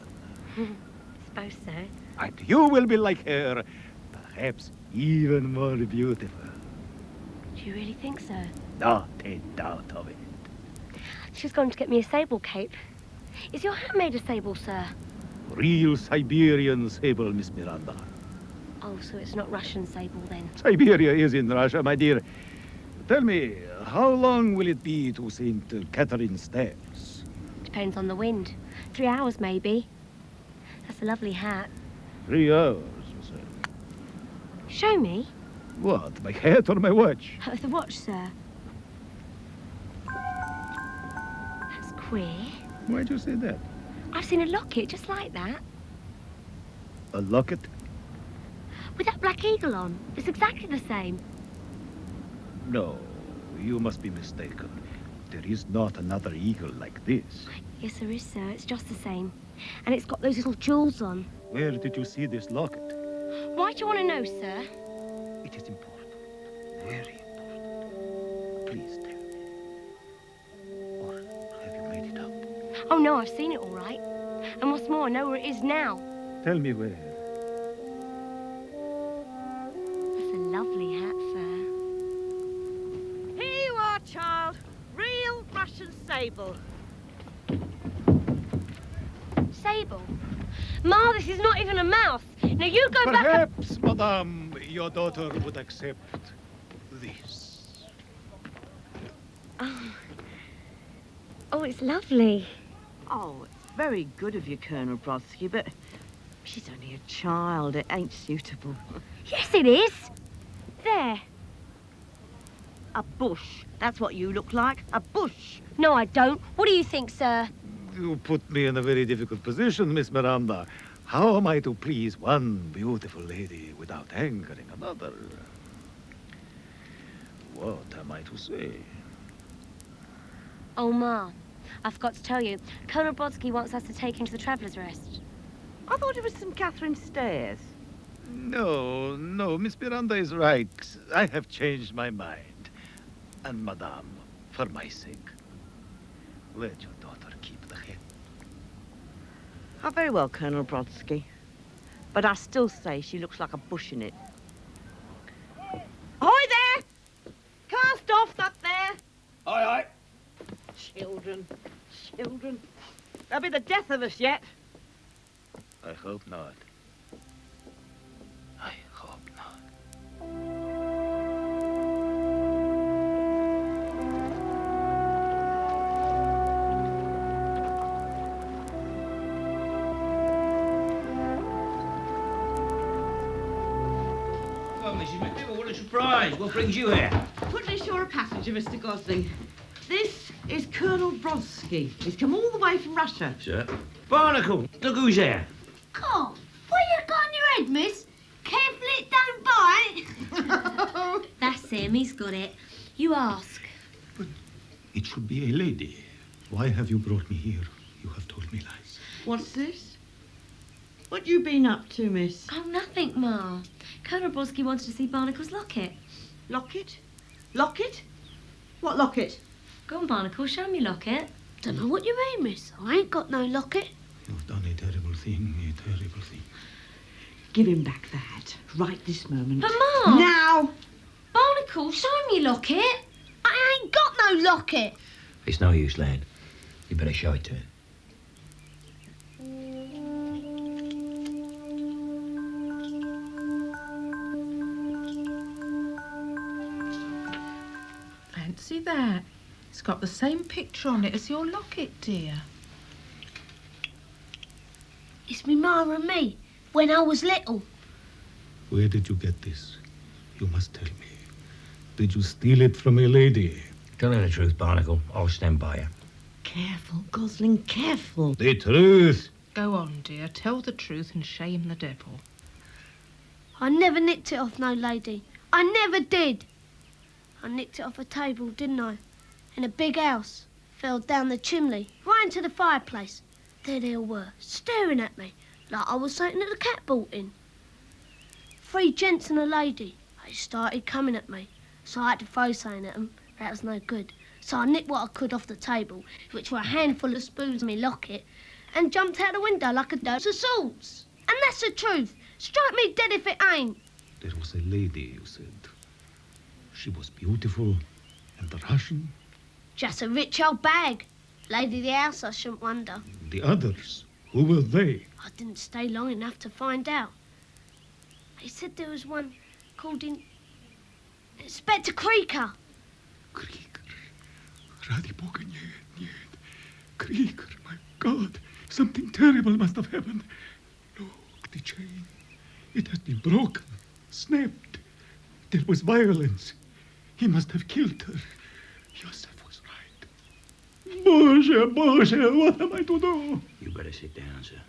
Suppose so. And you will be like her, perhaps even more beautiful. Do you really think so? Not a doubt of it. She's gone to get me a sable cape. Is your hat made of sable, sir? Real Siberian sable, Miss Miranda. Oh, so it's not Russian sable then? Siberia is in Russia, my dear. Tell me, how long will it be to St. Catherine's Stairs? Depends on the wind. 3 hours, maybe. That's a lovely hat. 3 hours, you say? Show me. What, my hat or my watch? The watch, sir. That's queer. Why'd you say that? I've seen a locket just like that. A locket? With that black eagle on. It's exactly the same. No, you must be mistaken. There is not another eagle like this. Yes, there is, sir. It's just the same. And it's got those little jewels on. Where did you see this locket? Why do you want to know, sir? It is important. Very important. Please tell me. Or have you made it up? Oh, no, I've seen it all right. And what's more, I know where it is now. Tell me where. That's a lovely hat, sir. Here you are, child. Real Russian sable. Sable? Ma, this is not even a mouse. Now you go back... Perhaps, madame, your daughter would accept this. Oh, it's lovely. Oh, it's very good of you, Colonel Brodsky, but she's only a child. It ain't suitable. Yes, it is. There. A bush. That's what you look like. A bush. No, I don't. What do you think, sir? You put me in a very difficult position, Miss Miranda. How am I to please one beautiful lady without angering another? What am I to say? Oh, Ma, I forgot to tell you. Colonel Brodsky wants us to take him to the Traveller's Rest. I thought it was St. Catherine's Stairs. No, Miss Miranda is right. I have changed my mind. And, Madame, for my sake, let your daughter keep the head. Oh, very well, Colonel Brodsky. But I still say she looks like a bush in it. Ahoy there! Cast off up there! Aye, aye. Children. They'll be the death of us yet. I hope not. I hope not. Oh, Mrs. McNiven, what a surprise. What brings you here? Put ashore a passenger, Mr. Gosling. This is Colonel Brodsky. He's come all the way from Russia. Sir? Barnacle, look who's here. God, what you got on your head, miss? Careful it don't bite. That's him, he's got it. You ask. It should be a lady. Why have you brought me here? You have told me lies. What's this? What you been up to, miss? Oh, nothing, Ma. Colonel Brodsky wanted to see Barnacle's locket. Locket? Locket? What locket? Go on, Barnacle, show me locket. Don't know what you mean, miss. I ain't got no locket. You've done a terrible thing, a terrible thing. Give him back that, right this moment. But, Ma! Now! Barnacle, show me locket. I ain't got no locket. It's no use, lad. You better show it to him. Fancy that. It's got the same picture on it as your locket, dear. It's me ma and me, when I was little. Where did you get this? You must tell me. Did you steal it from a lady? Tell me the truth, Barnacle. I'll stand by you. Careful, Gosling, careful. The truth. Go on, dear. Tell the truth and shame the devil. I never nicked it off no lady. I never did. I nicked it off a table, didn't I? In a big house. Fell down the chimney, right into the fireplace. There they all were, staring at me, like I was something that the cat brought in. 3 gents and a lady. They started coming at me, so I had to throw something at them. That was no good. So I nicked what I could off the table, which were a handful of spoons in me locket, and jumped out the window like a dose of swords. And that's the truth. Strike me dead if it ain't. There was a lady, you said. She was beautiful and Russian. Just a rich old bag. Lady of the house, I shouldn't wonder. The others, who were they? I didn't stay long enough to find out. They said there was one called Inspector Creaker. Radi Boga, niet. Krieger, my God. Something terrible must have happened. Look, the chain. It has been broken, snapped. There was violence. He must have killed her. Joseph was right. Boże, what am I to do? You better sit down, sir.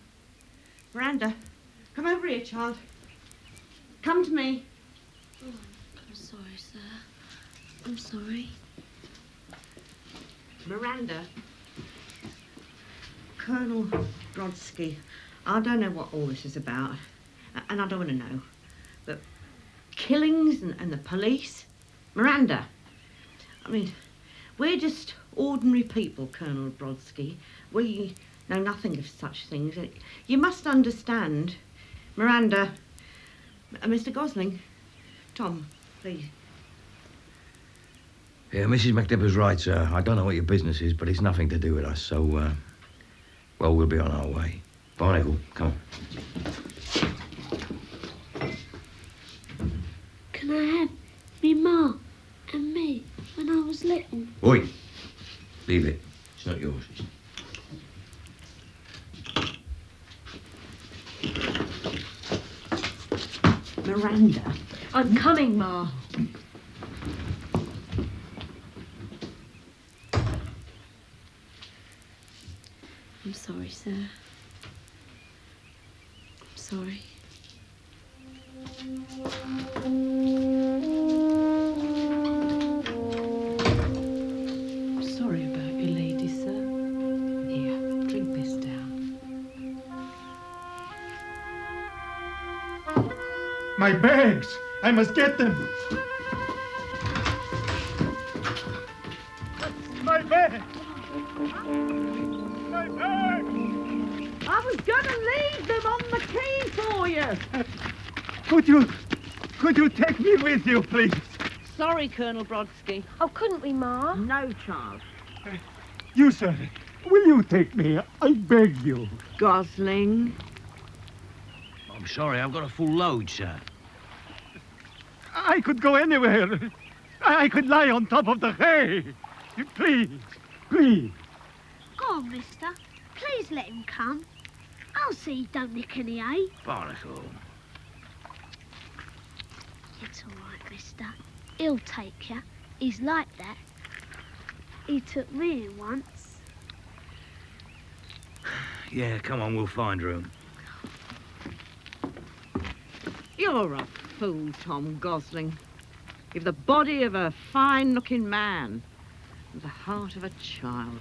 Miranda, come over here, child. Come to me. Oh, I'm sorry, sir. I'm sorry. Miranda. Colonel Brodsky, I don't know what all this is about, and I don't want to know. But killings and the police? Miranda, I mean, we're just ordinary people, Colonel Brodsky. We know nothing of such things. You must understand. Miranda, Mr. Gosling, Tom, please. Yeah, Mrs. McNiven's right, sir. I don't know what your business is, but it's nothing to do with us, so, well, we'll be on our way. Barnacle, come on. Can I have me ma and me when I was little? Oi, leave it. It's not yours. Miranda. I'm coming, Ma. I'm sorry, sir. sorry. Sorry about you, lady, sir. Here, drink this down. My bags! I must get them! My bag! My bag! I was going to leave them on the key for you. Could you take me with you, please? Sorry, Colonel Brodsky. Oh, couldn't we, Ma? No, child. You, sir, will you take me? I beg you. Gosling. I'm sorry, I've got a full load, sir. I could go anywhere. I could lie on top of the hay. Please, please. Go on, mister. Please let him come. I'll see he don't nick any hay. Barnacle. It's all right, mister. He'll take you. He's like that. He took me in once. Yeah, come on, we'll find room. You're a fool, Tom Gosling. You've the body of a fine-looking man and the heart of a child.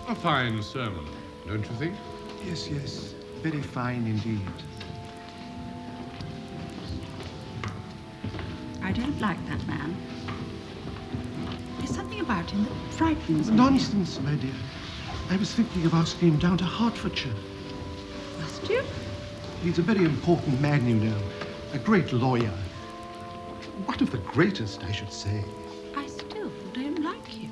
A fine sermon, don't you think? Yes, yes. Very fine indeed. I don't like that man. There's something about him that frightens me. Nonsense, my dear. I was thinking of asking him down to Hertfordshire. Must you? He's a very important man, you know. A great lawyer. One of the greatest, I should say. I still don't like him.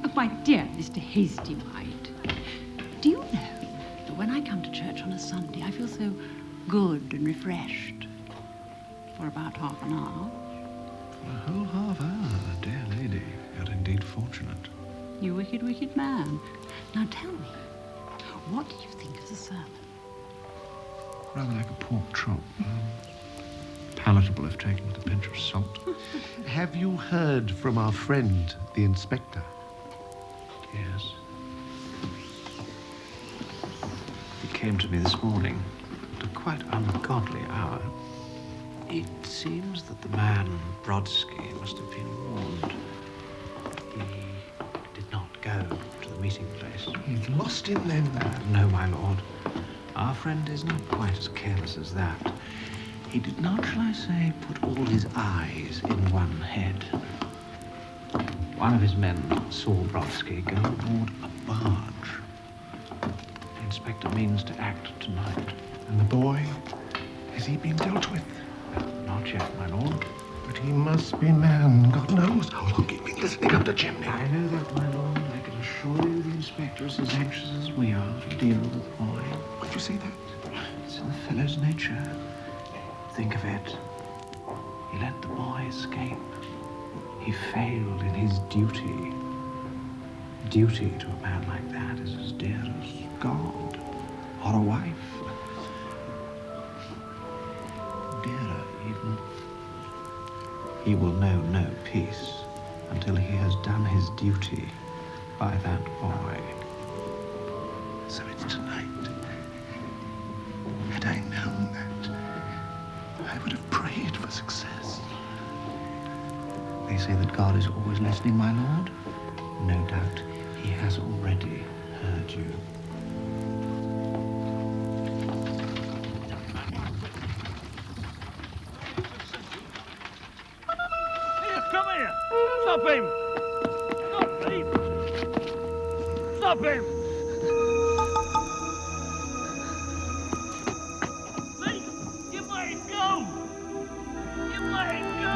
Oh, my dear Mr. Hasty-White, do you know that when I come to church on a Sunday, I feel so good and refreshed for about half an hour? For a whole half hour, dear lady. You're indeed fortunate. You wicked, wicked man. Now tell me, what did you think of the sermon? Rather like a pork chop. Palatable if taken with a pinch of salt. Have you heard from our friend, the inspector? Yes. He came to me this morning at a quite ungodly hour. It seems that the man, Brodsky, must have been warned. He did not go to the meeting place. He's lost him then? No, my lord. Our friend is not quite as careless as that. He did not, shall I say, put all his eyes in one head. One of his men saw Brodsky go aboard a barge. The inspector means to act tonight. And the boy, has he been dealt with? Not yet, my lord. But he must be man, God knows. How long he's been listening up the chimney. I know that, my lord. I can assure you the inspector is as anxious as we are to deal with the boy. Why'd you say that? It's in the fellow's nature. Think of it. He let the boy escape. He failed in his duty. Duty to a man like that is as dear as God or a wife. Dearer even. He will know no peace until he has done his duty by that boy. So it's tonight. Had I known that, I would have prayed for success. They say that God is always listening, my lord. No doubt he has already heard you. Here, come here! Stop him! Stop him! Stop him! Lee, you let him go! You let him go!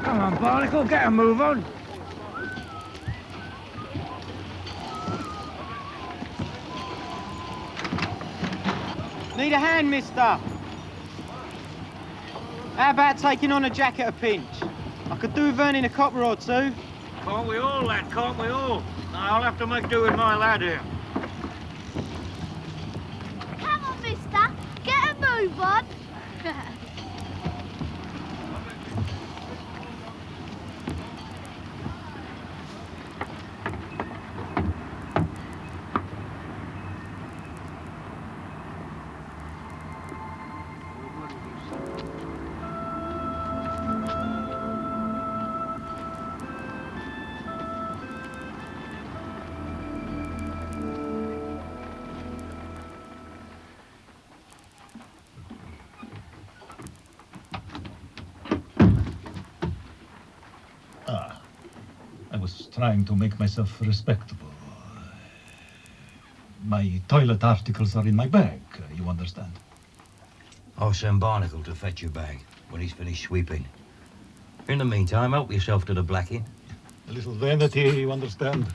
Come on, Barnacle, get a move on. Need a hand, mister? How about taking on a jack at a pinch? I could do with earning a copper or two. Can't we all, lad, can't we all? I'll have to make do with my lad here. Come on, mister. Get a move on. I was trying to make myself respectable. My toilet articles are in my bag, you understand? I'll send Barnacle to fetch your bag when he's finished sweeping. In the meantime, help yourself to the blacking. A little vanity, you understand?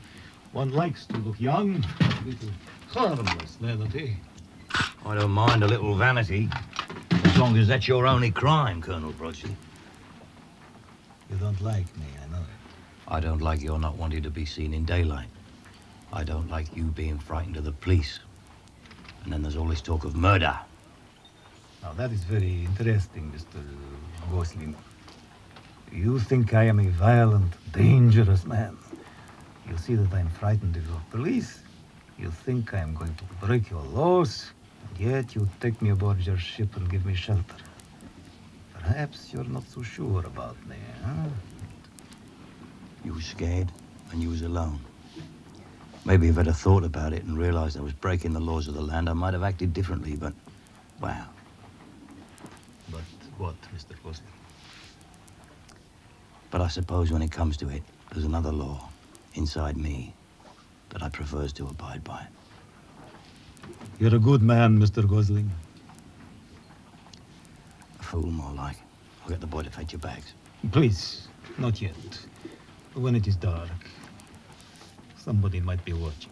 One likes to look young. A little harmless vanity. I don't mind a little vanity, as long as that's your only crime, Colonel Brodsky. You don't like me, I know it. I don't like your not wanting to be seen in daylight. I don't like you being frightened of the police. And then there's all this talk of murder. Now, that is very interesting, Mr. Gosling. You think I am a violent, dangerous man. You see that I'm frightened of your police. You think I am going to break your laws, and yet you take me aboard your ship and give me shelter. Perhaps you're not so sure about me, huh? You was scared, and you was alone. Maybe if I'd have thought about it and realized I was breaking the laws of the land, I might have acted differently, but, wow. But what, Mr. Gosling? But I suppose when it comes to it, there's another law inside me that I prefers to abide by. You're a good man, Mr. Gosling. A fool, more like. I'll get the boy to fetch your bags. Please, not yet. When it is dark, somebody might be watching.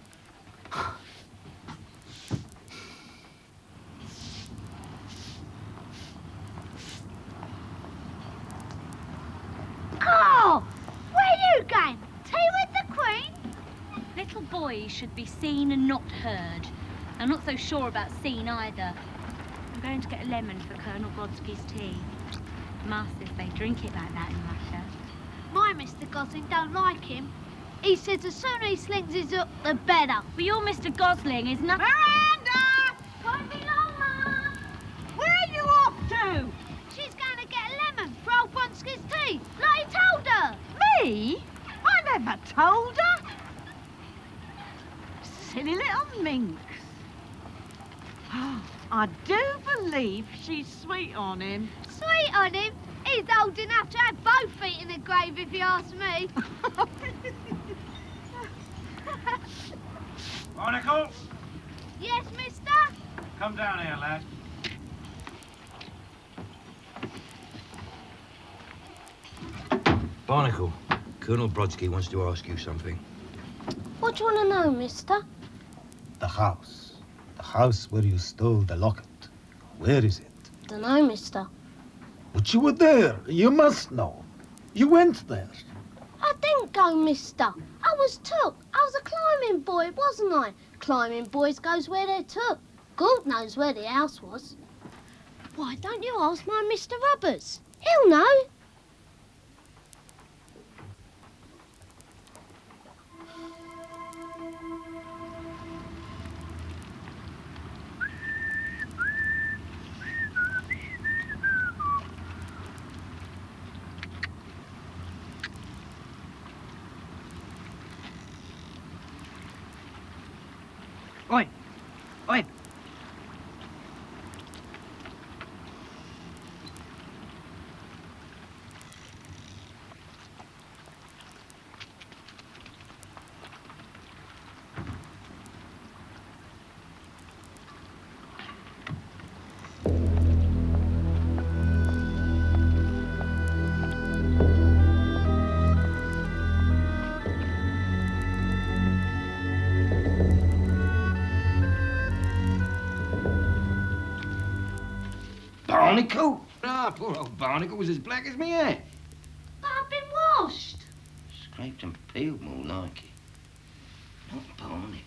Oh, where you going? Tea with the Queen? Little boys should be seen and not heard. I'm not so sure about seen either. I'm going to get a lemon for Colonel Brodsky's tea. Ma says they drink it like that in Russia. My Mr. Gosling don't like him. He says the sooner he slings his up, the better. But your Mr. Gosling is nothing... Miranda! Won't be long, Ma. Where are you off to? She's going to get a lemon for old Bronsky's tea, like he told her. Me? I never told her. Silly little minx. I do believe she's sweet on him. Sweet on him? He's old enough to have both feet in the grave, if you ask me. Barnacle, Yes, mister? come down here, lad. Barnacle, Colonel Brodsky wants to ask you something. What do you want to know, mister? The house. The house where you stole the locket. Where is it? Dunno, mister. But you were there. You must know. You went there. I didn't go, mister. I was took. I was a climbing boy, wasn't I? Climbing boys goes where they're took. God knows where the house was. Why don't you ask my Mr. Roberts? He'll know. Oi! Oi! Barnacle? Ah, poor old Barnacle was as black as me hair. But I've been washed. Scraped and peeled more like it. Not Barnacle.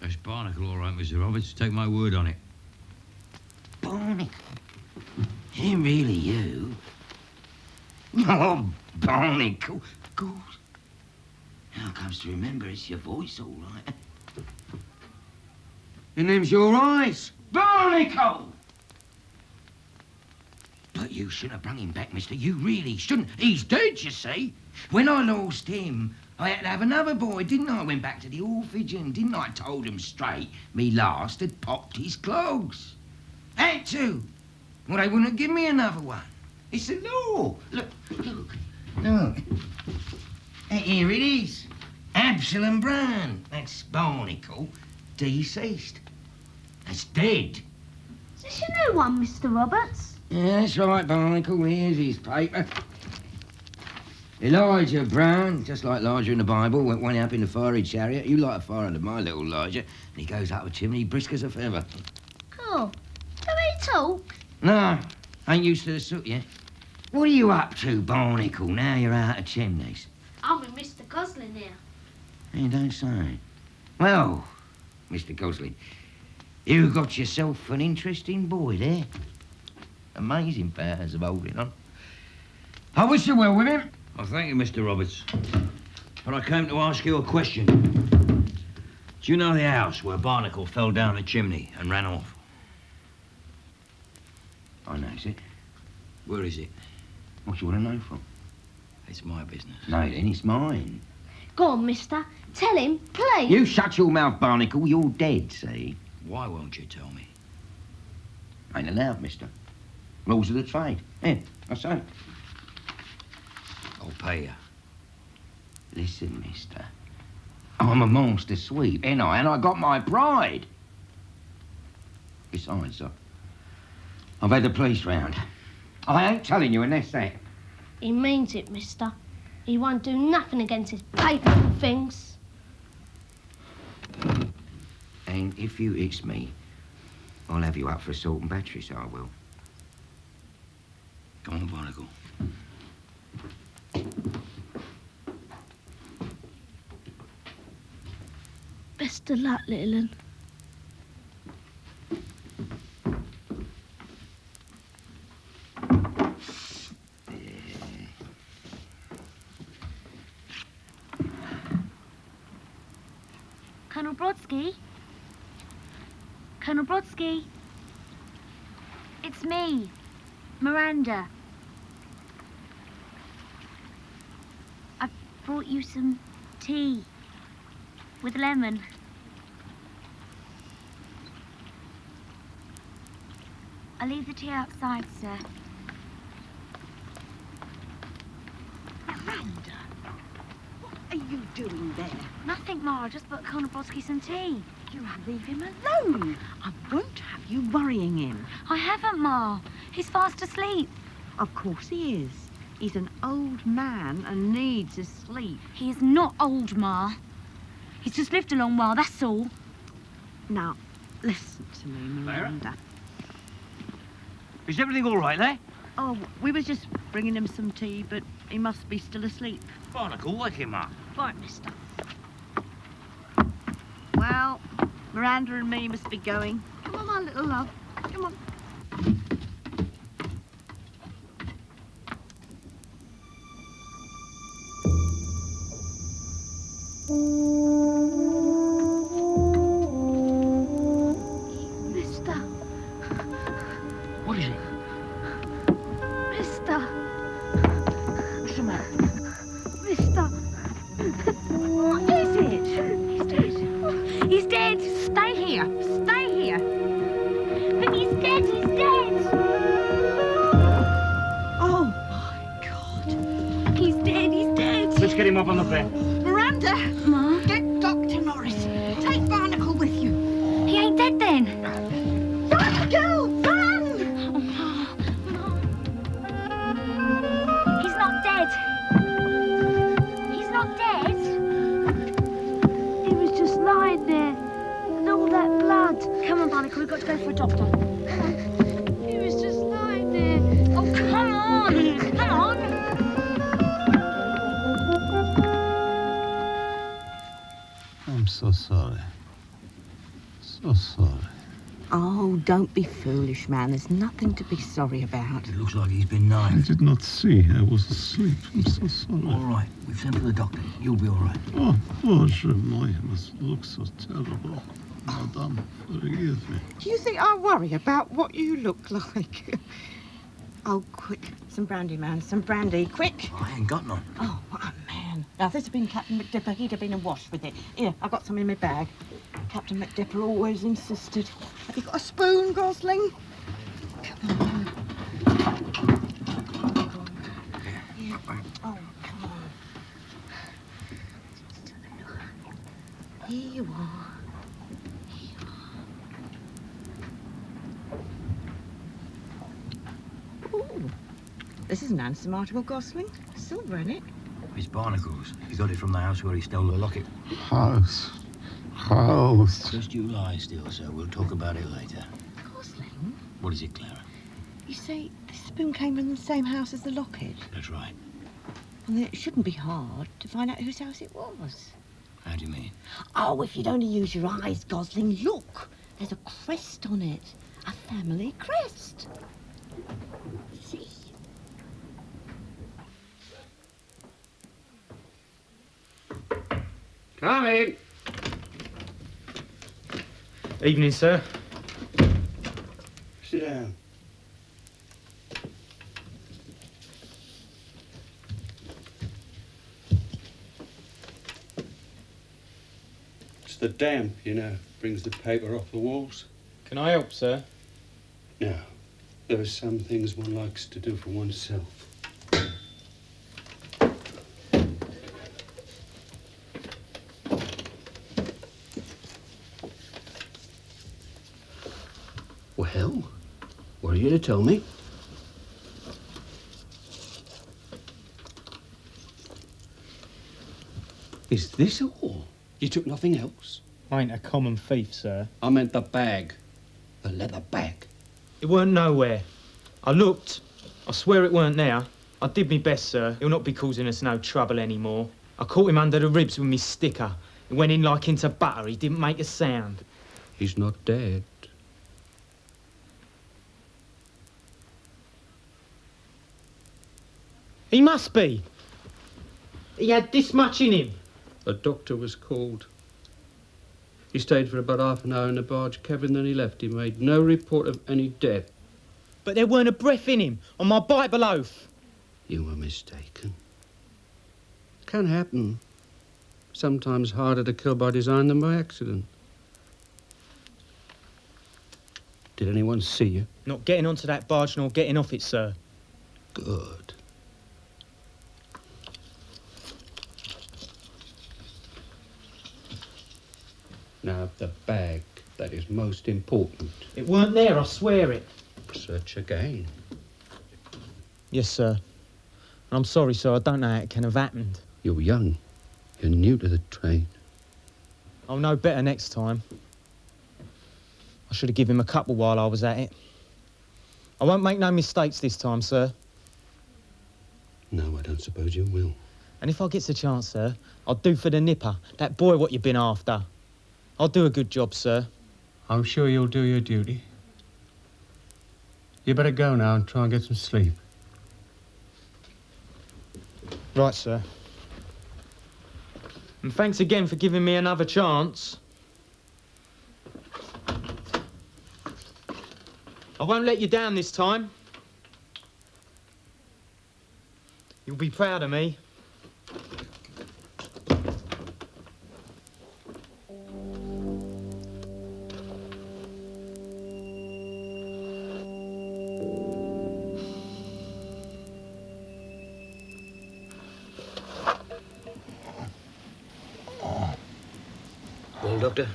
That's Barnacle, all right, Mr. Roberts. Take my word on it. Barnacle? Is it really you? Oh, Barnacle. Good. Now comes to remember it's your voice, all right. And them's your eyes. Barnacle! But you shouldn't have brung him back, mister. You really shouldn't. He's dead, you see. When I lost him, I had to have another boy, didn't I? I went back to the orphanage and didn't I? Told him straight me last had popped his clogs. Had to. Well, they wouldn't give me another one. It's the law. Look, look, look. Here it is. Absalom Brown. That's Barnacle. Deceased. That's dead. Is this your new one, Mr. Roberts? Yeah, that's right, Barnacle. Here's his paper. Elijah Brown, just like Elijah in the Bible, went one up in the fiery chariot. You light a fire under my little Elijah, and he goes up a chimney brisk as a feather. Oh, do he talk? No, ain't used to the soot yet. What are you up to, Barnacle, now you're out of chimneys? I'm with Mr. Gosling here. You don't say. Well, Mr. Gosling, you got yourself an interesting boy there. Amazing powers of holding on. I wish you well with him. Well, thank you, Mr. Roberts. But I came to ask you a question. Do you know the house where Barnacle fell down the chimney and ran off? I knows it. Where is it? What you want to know from? It's my business. No, then it's mine. Go on, mister. Tell him, please. You shut your mouth, Barnacle. You're dead, see? Why won't you tell me? Ain't allowed, mister. Rules of the trade. Here, I say. I'll pay you. Listen, mister. I'm a master sweep, ain't I? And I got my pride. Besides, I've had the police round. I ain't telling you unless that. He means it, mister. He won't do nothing against his paper and things. And if you hits me, I'll have you up for assault and battery, so I will. Come on, Barnacle. Best of luck, little un. Colonel Brodsky? Colonel Brodsky? It's me, Miranda. I brought you some tea with lemon. I'll leave the tea outside, sir. Miranda, what are you doing there? Nothing, Ma. I just bought Colonel Brodsky some tea. You leave him alone. I won't have you worrying him. I haven't, Ma. He's fast asleep. Of course he is. He's an old man and needs his sleep. He is not old, Ma. He's just lived a long while, that's all. Now, listen to me, Miranda. Is everything all right there? Oh, we was just bringing him some tea, but he must be still asleep. Barnacle, wake him up. Right, mister. Well, Miranda and me must be going. Come on, my little love. Come on. Mister. What is it? Mister. What's the matter? Mister. What is it? He's dead. He's dead. Stay here. Stay here. But he's dead. He's dead. Oh, my God. He's dead. He's dead. Let's get him up on the bed. Miranda! Ma? Get Dr. Norris. Take Barnacle with you. He ain't dead then. Run, girl, run! Oh, Ma. He's not dead. He's not dead. He was just lying there. And all that blood. Come on, Barnacle. We've got to go for a doctor. He was just lying there. Oh, come on. Come on. I'm so sorry. So sorry. Oh, don't be foolish, man. There's nothing to be sorry about. It looks like he's been I knife. did not see. I was asleep. I'm so sorry. All right, we've sent for the doctor. You'll be all right. Oh, Barge, my, it must look so terrible. Madame, forgive me. Do you think I worry about what you look like? Oh, quick. Some brandy, man. Some brandy. Quick. I ain't got none. Oh, what a man. Now, if this had been Captain McDipper, he'd have been awash with it. Here, I've got some in my bag. Captain McDipper always insisted. Have you got a spoon, Gosling? Come on. Yeah. Oh, come on. Just a little. Here you are. Ooh, this is an handsome article, Gosling. Silver in it. It's Barnacle's. He got it from the house where he stole the locket. House. Just you lie still, sir. We'll talk about it later. Gosling? What is it, Clara? You say this spoon came from the same house as the locket? That's right. And then it shouldn't be hard to find out whose house it was. How do you mean? Oh, if you'd only use your eyes, Gosling, look. There's a crest on it. A family crest. See? Come in. Evening, sir. Sit down. It's the damp, you know, brings the paper off the walls. Can I help, sir? Now, there are some things one likes to do for oneself. Well, what are you to tell me? Is this all? You took nothing else? I ain't a common thief, sir. I meant the bag. The leather bag. It weren't nowhere. I looked. I swear it weren't there. I did me best, sir. He'll not be causing us no trouble anymore. I caught him under the ribs with me sticker. He went in like into butter. He didn't make a sound. He's not dead. He must be. He had this much in him. A doctor was called. He stayed for about half an hour in the barge cabin, then he left. He made no report of any death. But there weren't a breath in him, on my Bible oath. You were mistaken. Can happen. Sometimes harder to kill by design than by accident. Did anyone see you? Not getting onto that barge nor getting off it, sir. Good. Now, the bag, that is most important. It weren't there, I swear it. Search again. Yes, sir. And I'm sorry, sir, I don't know how it can have happened. You're young. You're new to the trade. I'll know better next time. I should have given him a couple while I was at it. I won't make no mistakes this time, sir. No, I don't suppose you will. And if I gets a chance, sir, I'll do for the nipper, that boy what you've been after. I'll do a good job, sir. I'm sure you'll do your duty. You better go now and try and get some sleep. Right, sir. And thanks again for giving me another chance. I won't let you down this time. You'll be proud of me. Well, Doctor?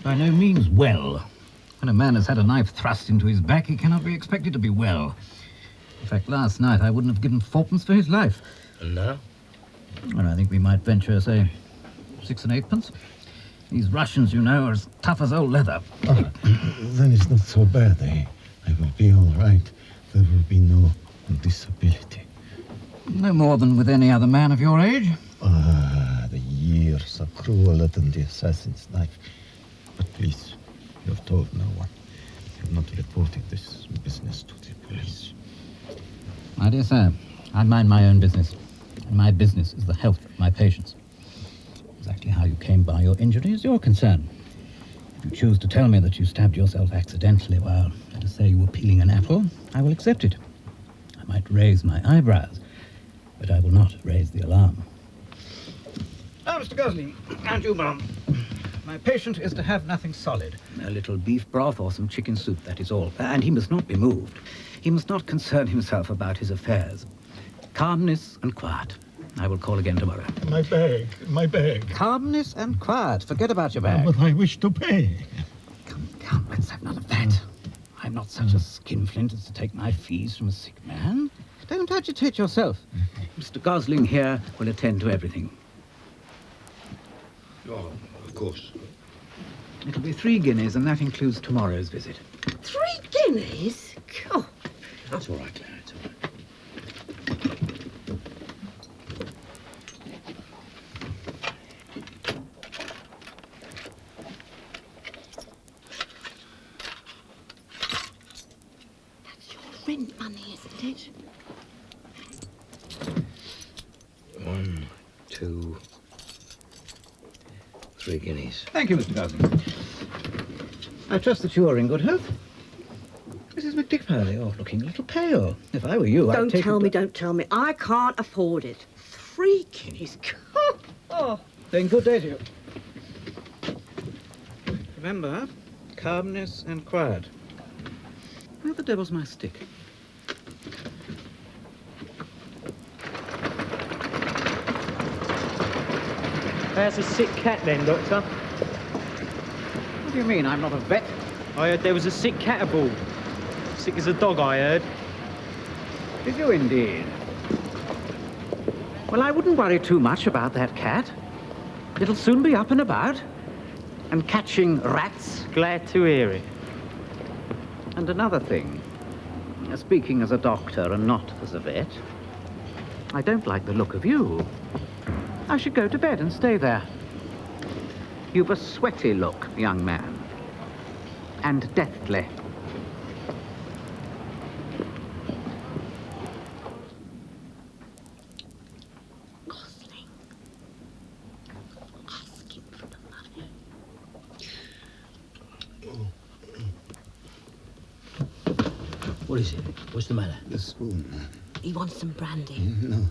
By no means well. When a man has had a knife thrust into his back, he cannot be expected to be well. In fact, last night I wouldn't have given fourpence for his life. And now? Well, I think we might venture, say, 6 and 8 pence. These Russians, you know, are as tough as old leather. Then it's not so bad, eh? I will be all right. There will be no disability. No more than with any other man of your age. Ah, the years are crueler than the assassin's knife. But please, you have told no one. You have not reported this business to the police. My dear sir, I mind my own business. And my business is the health of my patients. Exactly how you came by your injury is your concern. If you choose to tell me that you stabbed yourself accidentally while, let us say, you were peeling an apple, I will accept it. I might raise my eyebrows, but I will not raise the alarm. Ah, Mr. Gosling, and you, ma'am. My patient is to have nothing solid. A little beef broth or some chicken soup, that is all. And he must not be moved. He must not concern himself about his affairs. Calmness and quiet. I will call again tomorrow. My bag, my bag. Calmness and quiet. Forget about your bag. But I wish to pay. Come, let's have none of that. I'm not such a skinflint as to take my fees from a sick man. Don't agitate yourself. Mr. Gosling here will attend to everything. Oh, of course. It'll be 3 guineas, and that includes tomorrow's visit. 3 guineas? God. That's all right, Claire, it's all right. That's your rent money, isn't it? 1, 2, 3 guineas. Thank you, Mr. Gosling. I trust that you are in good health. Mrs. McDickpale, you're looking a little pale. If I were you, I'd Don't take tell me, don't tell me. I can't afford it. 3 guineas? Oh. Then good day to you. Remember, calmness and quiet. Where the devil's my stick? That's a sick cat then, Doctor. What do you mean? I'm not a vet. I heard there was a sick cat aboard. Sick as a dog, I heard. Did you indeed? Well, I wouldn't worry too much about that cat. It'll soon be up and about and catching rats. Glad to hear it. And another thing, speaking as a doctor and not as a vet, I don't like the look of you. I should go to bed and stay there. You've a sweaty look, young man, and deathly. Gosling. Asking for the money. What is it? What's the matter? The spoon. He wants some brandy. No,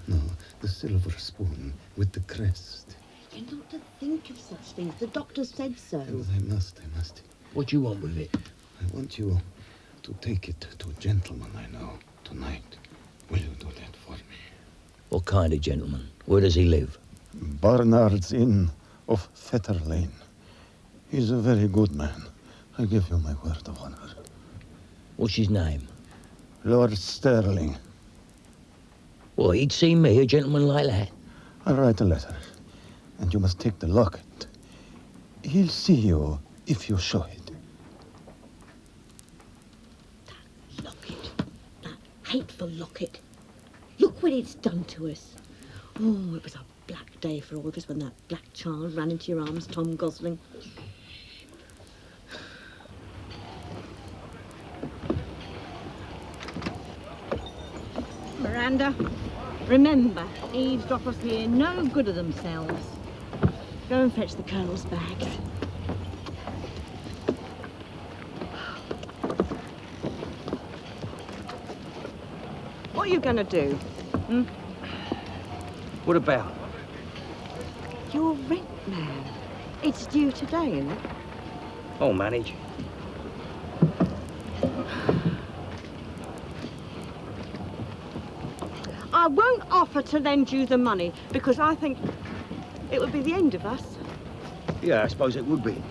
the silver spoon with the crest. You're not to think of such things. The doctor said so. I must. What do you want with it? I want you to take it to a gentleman I know tonight. Will you do that for me? What kind of gentleman? Where does he live? Barnard's Inn of Fetter Lane. He's a very good man. I give you my word of honor. What's his name? Lord Sterling. Well, he'd see me, a gentleman like that. I'll write a letter, and you must take the locket. He'll see you if you show it. Locket. That hateful locket. Look what it's done to us. Oh, it was a black day for all of us when that black child ran into your arms, Tom Gosling. Miranda, remember, eavesdroppers hear no good of themselves. Go and fetch the Colonel's bag. What are you going to do? Hmm? What about? Your rent, man. It's due today, isn't it? I'll manage. I won't offer to lend you the money because I think it would be the end of us. Yeah, I suppose it would be.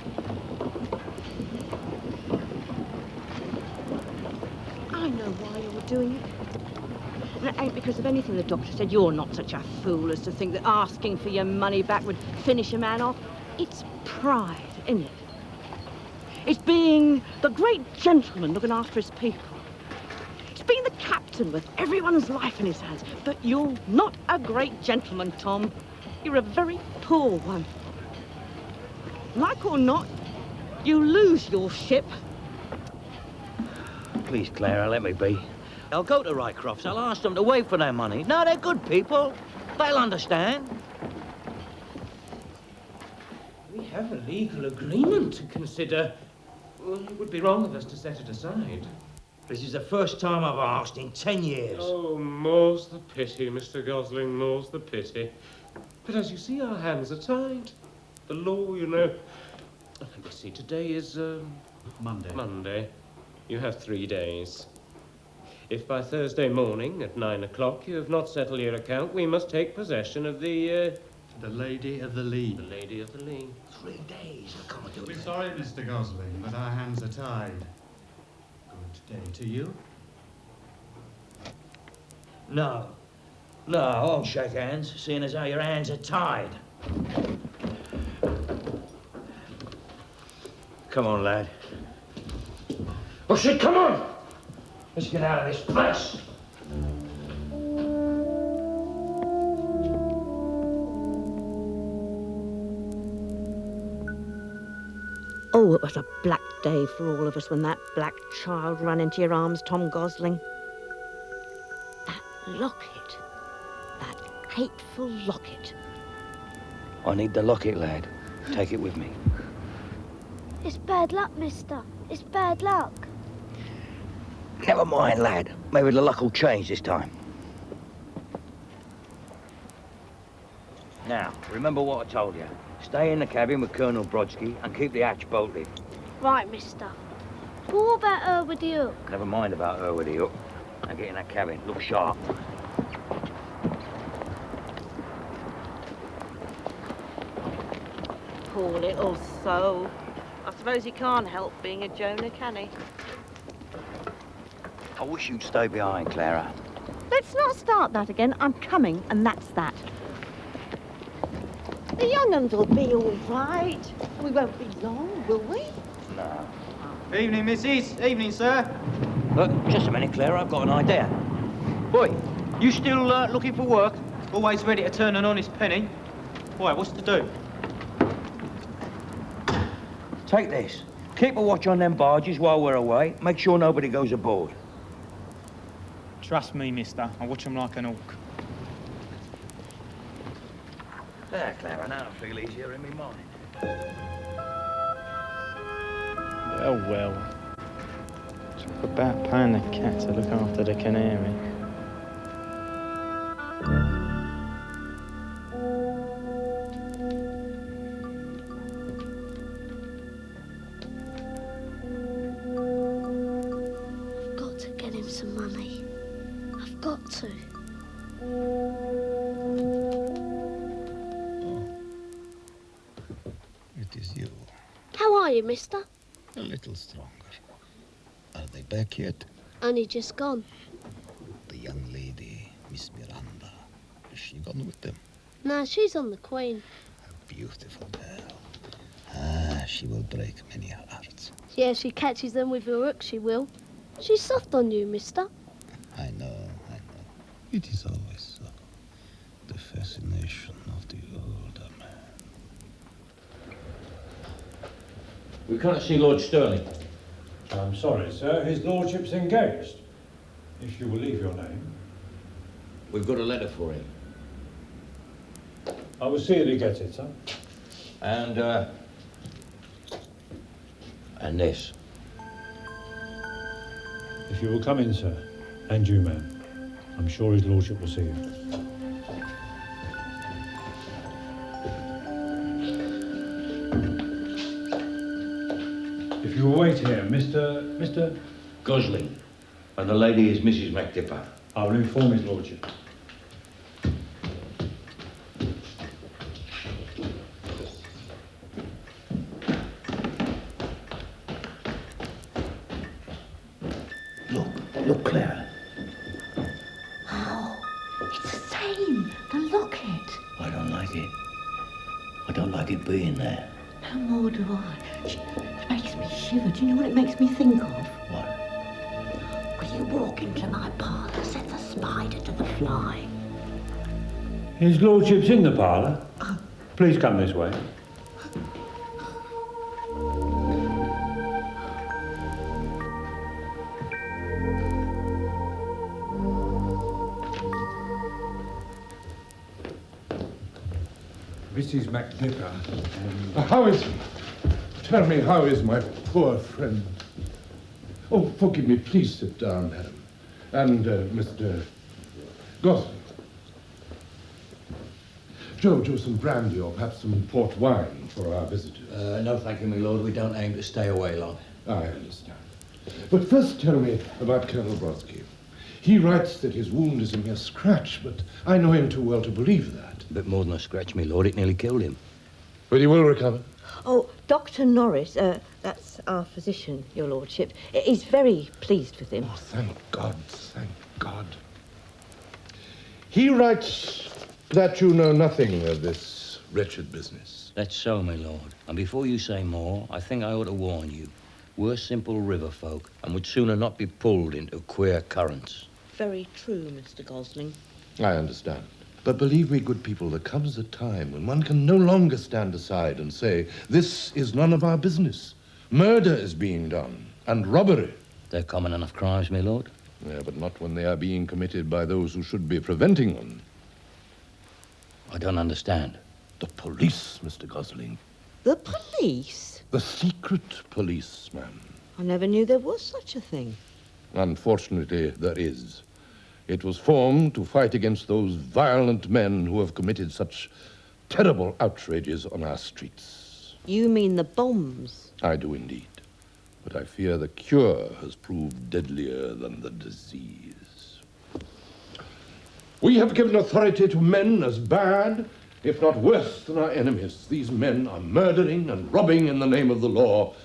I know why you're doing it. And it ain't because of anything the doctor said. You're not such a fool as to think that asking for your money back would finish a man off. It's pride, isn't it? It's being the great gentleman looking after his people. It's being the captain with everyone's life in his hands. But you're not a great gentleman, Tom. You're a very poor one. Like or not, you lose your ship. Please, Clara, let me be. I'll go to Rycroft's. I'll ask them to wait for their money. No, they're good people. They'll understand. We have a legal agreement to consider. Well, it would be wrong of us to set it aside. This is the first time I've asked in 10 years. Oh, more's the pity, Mr. Gosling, more's the pity. But as you see, our hands are tied. The law, you know. Let me see, today is, Monday. Monday. You have 3 days. If by Thursday morning at 9 o'clock you have not settled your account, we must take possession of the Lady of the Lee. The Lady of the Lee. 3 days, I can't do it. We're sorry, Mr. Gosling, but our hands are tied. Good day to you. No. No, I won't shake hands, seeing as how your hands are tied. Come on, lad. I said, come on! Let's get out of this place. Oh, it was a black day for all of us when that black child ran into your arms, Tom Gosling. That locket. That hateful locket. I need the locket, lad. Take it with me. It's bad luck, mister. It's bad luck. Never mind, lad. Maybe the luck will change this time. Now, remember what I told you. Stay in the cabin with Colonel Brodsky and keep the hatch bolted. Right, mister. But what about her with the hook? Never mind about her with the hook. Now get in that cabin. Look sharp. Poor little soul. I suppose he can't help being a Jonah, can he? I wish you'd stay behind, Clara. Let's not start that again. I'm coming, and that's that. The young uns will be all right. We won't be long, will we? No. Evening, missus. Evening, sir. Look, just a minute, Clara. I've got an idea. Boy, you still looking for work? Always ready to turn an honest penny. Why, what's to do? Take this. Keep a watch on them barges while we're away. Make sure nobody goes aboard. Trust me, mister. I watch 'em like an hawk. There, Clara. Now I feel easier in my mind. Well. Talk about paying the cat to look after the canary. to. It is you. How are you, mister? A little stronger. Are they back yet? Only just gone. The young lady, Miss Miranda. Is she gone with them? No, she's on the Queen. A beautiful girl. Ah, she will break many hearts. Yeah, she catches them with her hook, she will. She's soft on you, mister. I know. It is always so. The fascination of the older man. We can't see Lord Stirling. I'm sorry, sir. His lordship's engaged. If you will leave your name. We've got a letter for him. I will see that he gets it, sir. And this. If you will come in, sir. And you, ma'am. I'm sure his lordship will see you. If you will wait here, Mr. Gosling. And the lady is Mrs. MacDipper. I will inform his lordship. Look, Clara. Oh, it's the same. The locket. I don't like it. I don't like it being there. No more do I. It makes me shiver. Do you know what it makes me think of? What? Will you walk into my parlour, set the spider to the fly? His lordship's in the parlour. Please come this way. Mrs. MacDipper and... How is he? Tell me, how is my poor friend? Oh, forgive me. Please sit down, madam. And Mr. Gosling. Joe, some brandy or perhaps some port wine for our visitors. No, thank you, my lord. We don't aim to stay away long. I understand. But first tell me about Colonel Brodsky. He writes that his wound is a mere scratch, but I know him too well to believe that. A bit more than a scratch, my lord. It nearly killed him. But he will recover. Oh, Dr. Norris, that's our physician, your lordship, is very pleased with him. Oh, thank God, thank God. He writes that you know nothing of this wretched business. That's so, my lord. And before you say more, I think I ought to warn you. We're simple river folk, and would sooner not be pulled into queer currents. Very true, Mr. Gosling. I understand. But believe me, good people, there comes a time when one can no longer stand aside and say, this is none of our business. Murder is being done, and robbery. They're common enough crimes, my lord. Yeah, but not when they are being committed by those who should be preventing them. I don't understand. The police, Mr. Gosling. The police? The secret police, ma'am. I never knew there was such a thing. Unfortunately, there is. It was formed to fight against those violent men who have committed such terrible outrages on our streets. You mean the bombs? I do indeed. But I fear the cure has proved deadlier than the disease. We have given authority to men as bad, if not worse, than our enemies. These men are murdering and robbing in the name of the law,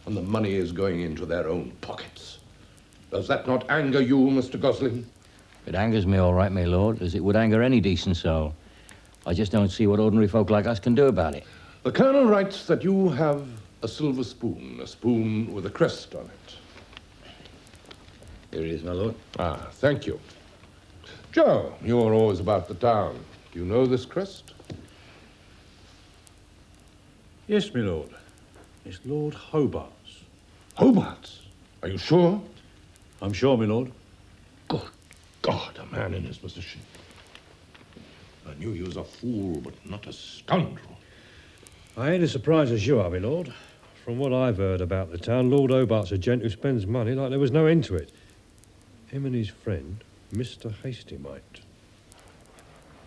and the money is going into their own pockets. Does that not anger you, Mr. Gosling? It angers me all right, my lord, as it would anger any decent soul. I just don't see what ordinary folk like us can do about it. The colonel writes that you have a silver spoon, a spoon with a crest on it. Here it is, my lord. Ah, thank you. Joe, you're always about the town. Do you know this crest? Yes, my lord. It's Lord Hobart's. Hobart's? Are you sure? I'm sure, my lord. Good God, a man in his position. I knew he was a fool, but not a scoundrel. I ain't as surprised as you are, my lord. From what I've heard about the town, Lord Hobart's a gent who spends money like there was no end to it. Him and his friend, Mr. Hastymite.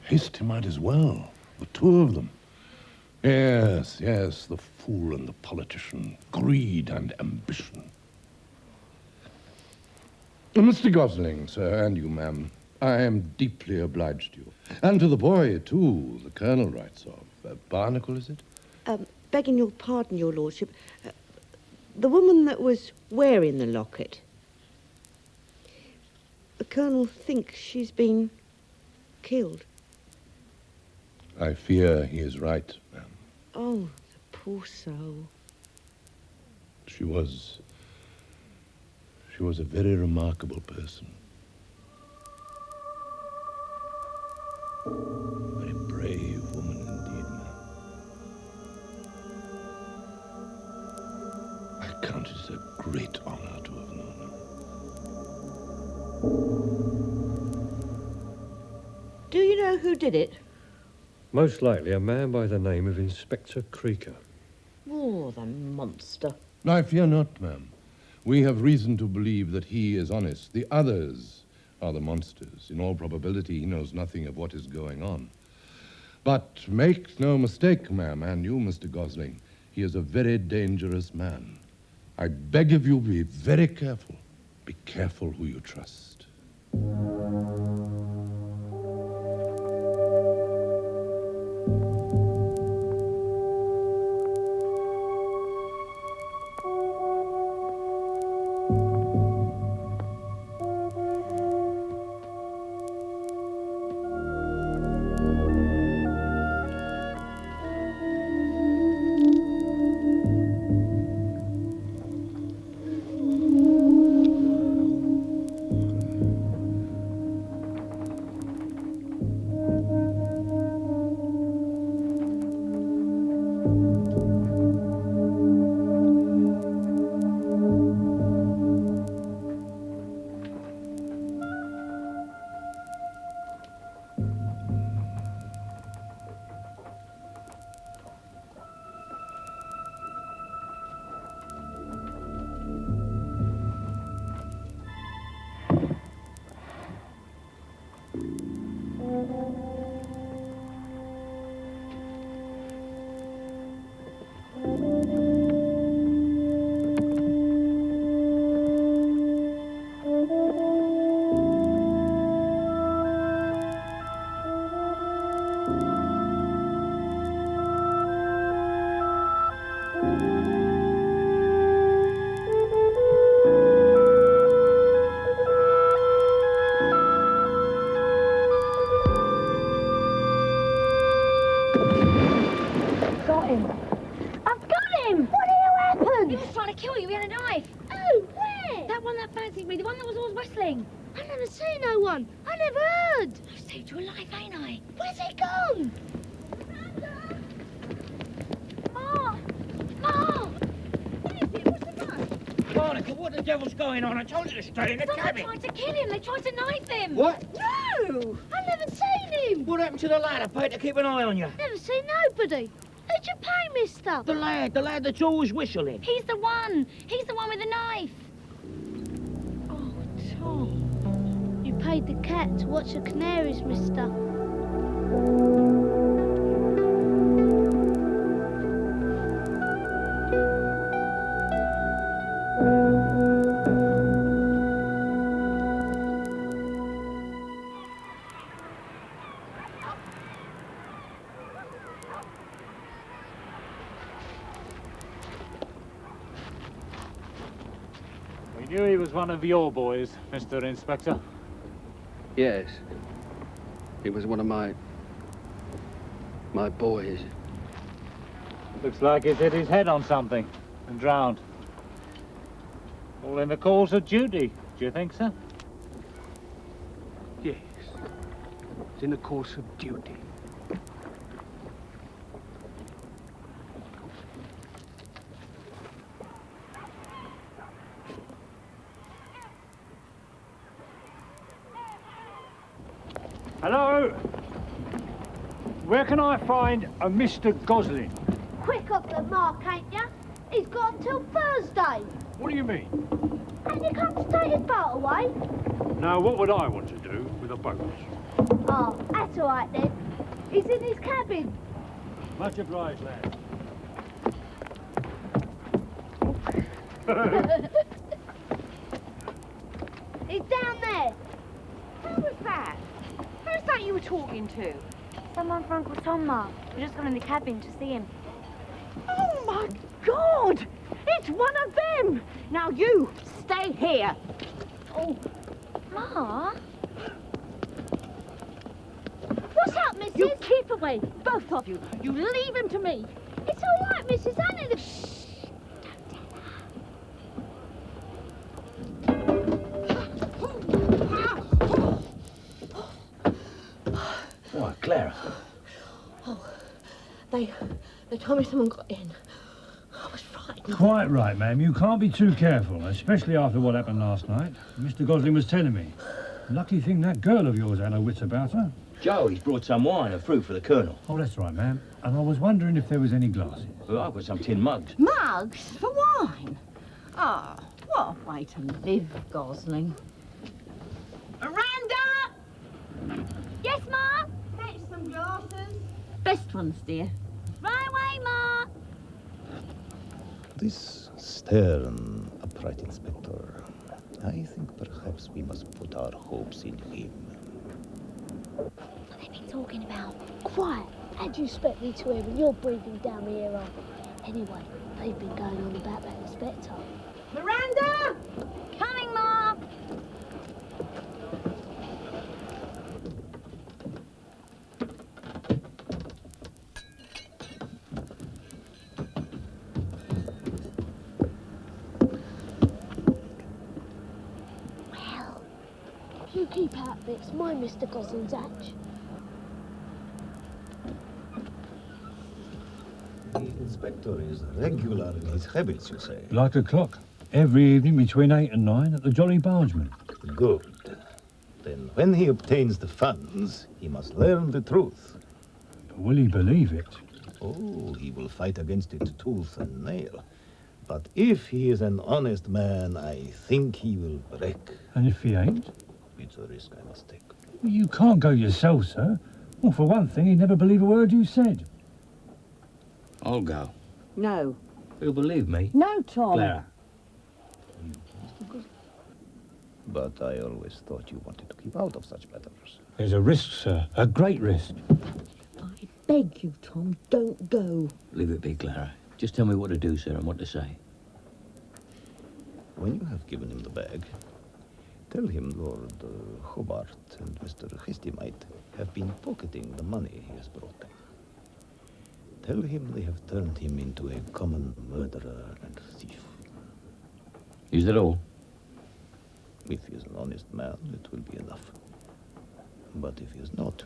Hastymite as well, the two of them. Yes, the fool and the politician, greed and ambition. Mr. Gosling, sir, and you, ma'am, I am deeply obliged to you. And to the boy, too, the Colonel writes of. Barnacle, is it? Begging your pardon, your lordship, the woman that was wearing the locket, the Colonel thinks she's been killed. I fear he is right, ma'am. Oh, the poor soul. She was a very remarkable person. A very brave woman indeed, ma'am. I count it a great honor to have known her. Do you know who did it? Most likely a man by the name of Inspector Creaker. Oh, the monster. I fear not, ma'am. We have reason to believe that he is honest. The others are the monsters. In all probability, he knows nothing of what is going on. But make no mistake, ma'am, and you, Mr. Gosling, he is a very dangerous man. I beg of you, be very careful. Be careful who you trust. Got him. I've got him! What the hell happened? He was trying to kill you. He had a knife. Oh, where? That one that fancied me. The one that was always whistling. I never seen no one. I never heard. I saved your life, ain't I? Where's he gone? Ma! Ma! What is it? What's the matter? Barnacle, what the devil's going on? I told you to stay in the Someone cabin. tried to kill him. They tried to knife him. What? No! I never seen him. What happened to the lad I paid to keep an eye on you? Never seen nobody. Who'd you pay, mister? The lad that's always whistling. He's the one. He's the one with the knife. Oh, Tom. You paid the cat to watch the canaries, mister. We knew he was one of your boys, Mr. Inspector. Yes. He was one of my boys. Looks like he's hit his head on something and drowned. All in the course of duty, do you think, sir? Yes. It's in the course of duty. Hello? Where can I find a Mr. Gosling? Quick up the mark, ain't ya? He's got until Thursday. What do you mean? And you come to take his boat away? Now, what would I want to do with a boat? Oh, that's all right then. He's in his cabin. Much obliged, lad. He's down there. Who was that? that? Who's that you were talking to? Someone for Uncle Tom, Ma. We just gone in the cabin to see him. Oh, my God! It's one of them! Now, you, stay here. Oh, Ma? What's up, missus? You keep away, both of you. You leave him to me. It's all right, Mrs. Annie. Why, Clara. Oh, they told me someone got in. I was frightened. Quite right, ma'am. You can't be too careful, especially after what happened last night. Mr. Gosling was telling me. Lucky thing that girl of yours had her wits about her. Joe, he's brought some wine and fruit for the Colonel. Oh, that's right, ma'am. And I was wondering if there was any glasses. Well, I've got some tin mugs. Mugs for wine? Ah, what a way to live, Gosling. Miranda! Yes, Ma? Fetch some glasses. Best ones, dear. Right away, Ma. This stern, upright inspector, I think perhaps we must put our hopes in him. What have they been talking about? Quiet. How do you expect me to hear when you're breathing down my ear? Anyway, they've been going on about that inspector. Miranda! Coming, Ma. Well, you keep out of this. Mind Mr. Gosling's hatch. The inspector is regular in his habits, you say? Like a clock. Every evening between 8 and 9 at the Jolly Bargeman. Good. Then when he obtains the funds, he must learn the truth. Will he believe it? Oh, he will fight against it tooth and nail. But if he is an honest man, I think he will break. And if he ain't? It's a risk I must take. Well, you can't go yourself, sir. Well, for one thing, he'd never believe a word you said. I'll go. No. Who'll believe me? No, Tom. Clara. But I always thought you wanted to keep out of such matters. There's a risk, sir. A great risk. I beg you, Tom, don't go. Leave it be, Clara. Just tell me what to do, sir, and what to say. When you have given him the bag, tell him Lord Hobart and Mr. Hastymite have been pocketing the money he has brought them. Tell him they have turned him into a common murderer and thief. Is that all? If he is an honest man, it will be enough. But if he is not,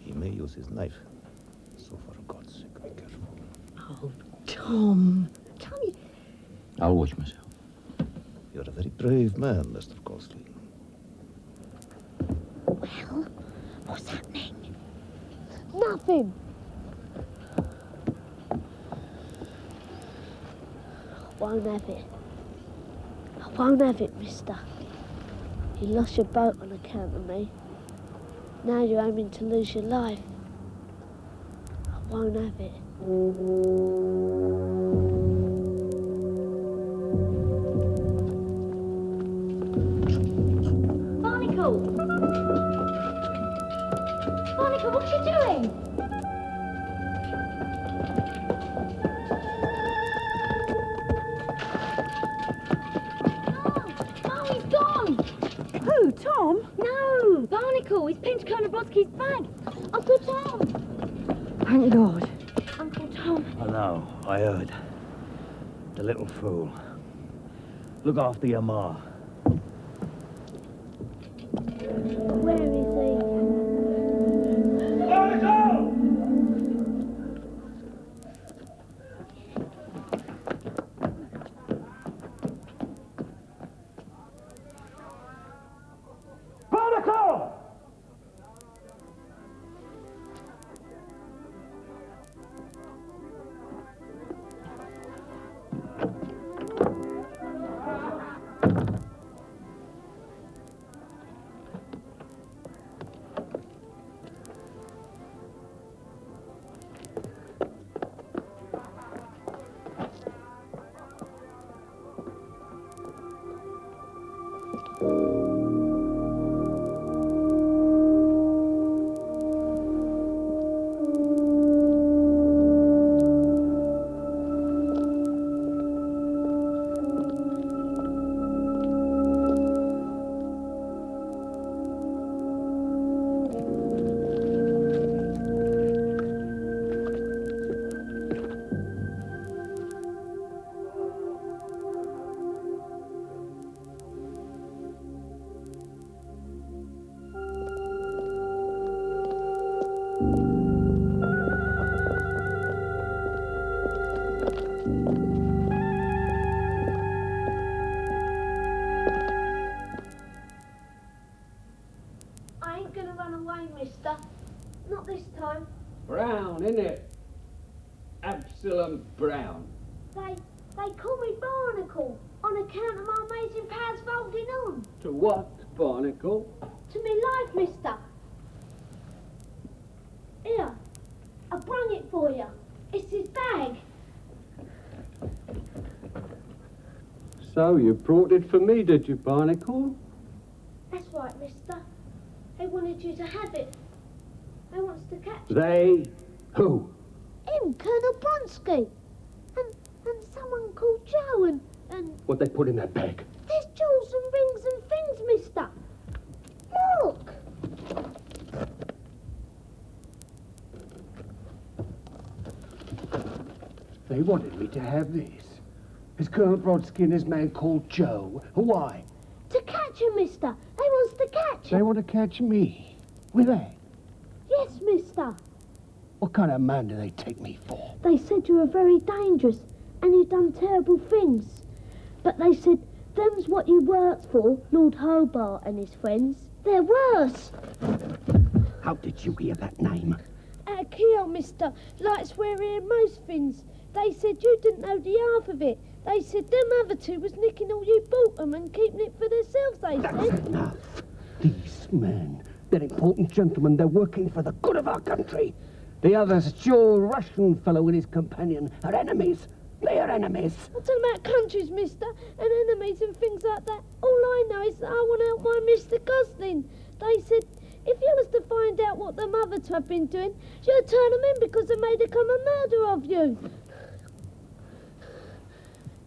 he may use his knife. So for God's sake, be careful. Oh, Tom. Tell me. I'll watch myself. You're a very brave man, Mr. Gosling. Well, what's happening? Nothing. I won't have it. I won't have it, mister. You lost your boat on account of me. Now you're aiming to lose your life. I won't have it. Barnacle! Barnacle, what are you doing? Oh, he's gone! Who, Tom? No, Barnacle. He's pinched Colonel Brodsky's bag. Uncle Tom. Thank God. Uncle Tom. I know, I heard. The little fool. Look after your ma. Where is he? Barnacle! I ain't gonna run away, mister. Not this time. Brown, isn't it? Absalom Brown. They call me Barnacle on account of my amazing powers folding on. To what, Barnacle? To me life, mister. Here, I brung it for you. It's his bag. So you brought it for me, did you, Barnacle? That's right, mister. They wanted you to have it. They wants to catch you. They? Who? Him, Colonel Bronsky. And someone called Joe and What they put in that bag? there's jewels and rings and things, mister. Look! They wanted me to have this. Is Colonel Brodsky and his man called Joe? Why? To catch him, mister. They wants to catch him. They want to catch me. With that? Yes, mister. What kind of man do they take me for? They said you were very dangerous and you done terrible things. But they said them's what you worked for, Lord Hobart and his friends. They're worse. How did you hear that name? At a keyhole, mister, like's where we hear most things. They said you didn't know the half of it. They said them other two was nicking all you bought them and keeping it for themselves, they said. Enough. These men, they're important gentlemen. They're working for the good of our country. The other sure Russian fellow and his companion are enemies. They are enemies. I'm talking about countries, mister, and enemies and things like that. All I know is that I want to help my Mr. Gosling. They said if you was to find out what them other two have been doing, you'd turn them in because they made a common murder of you.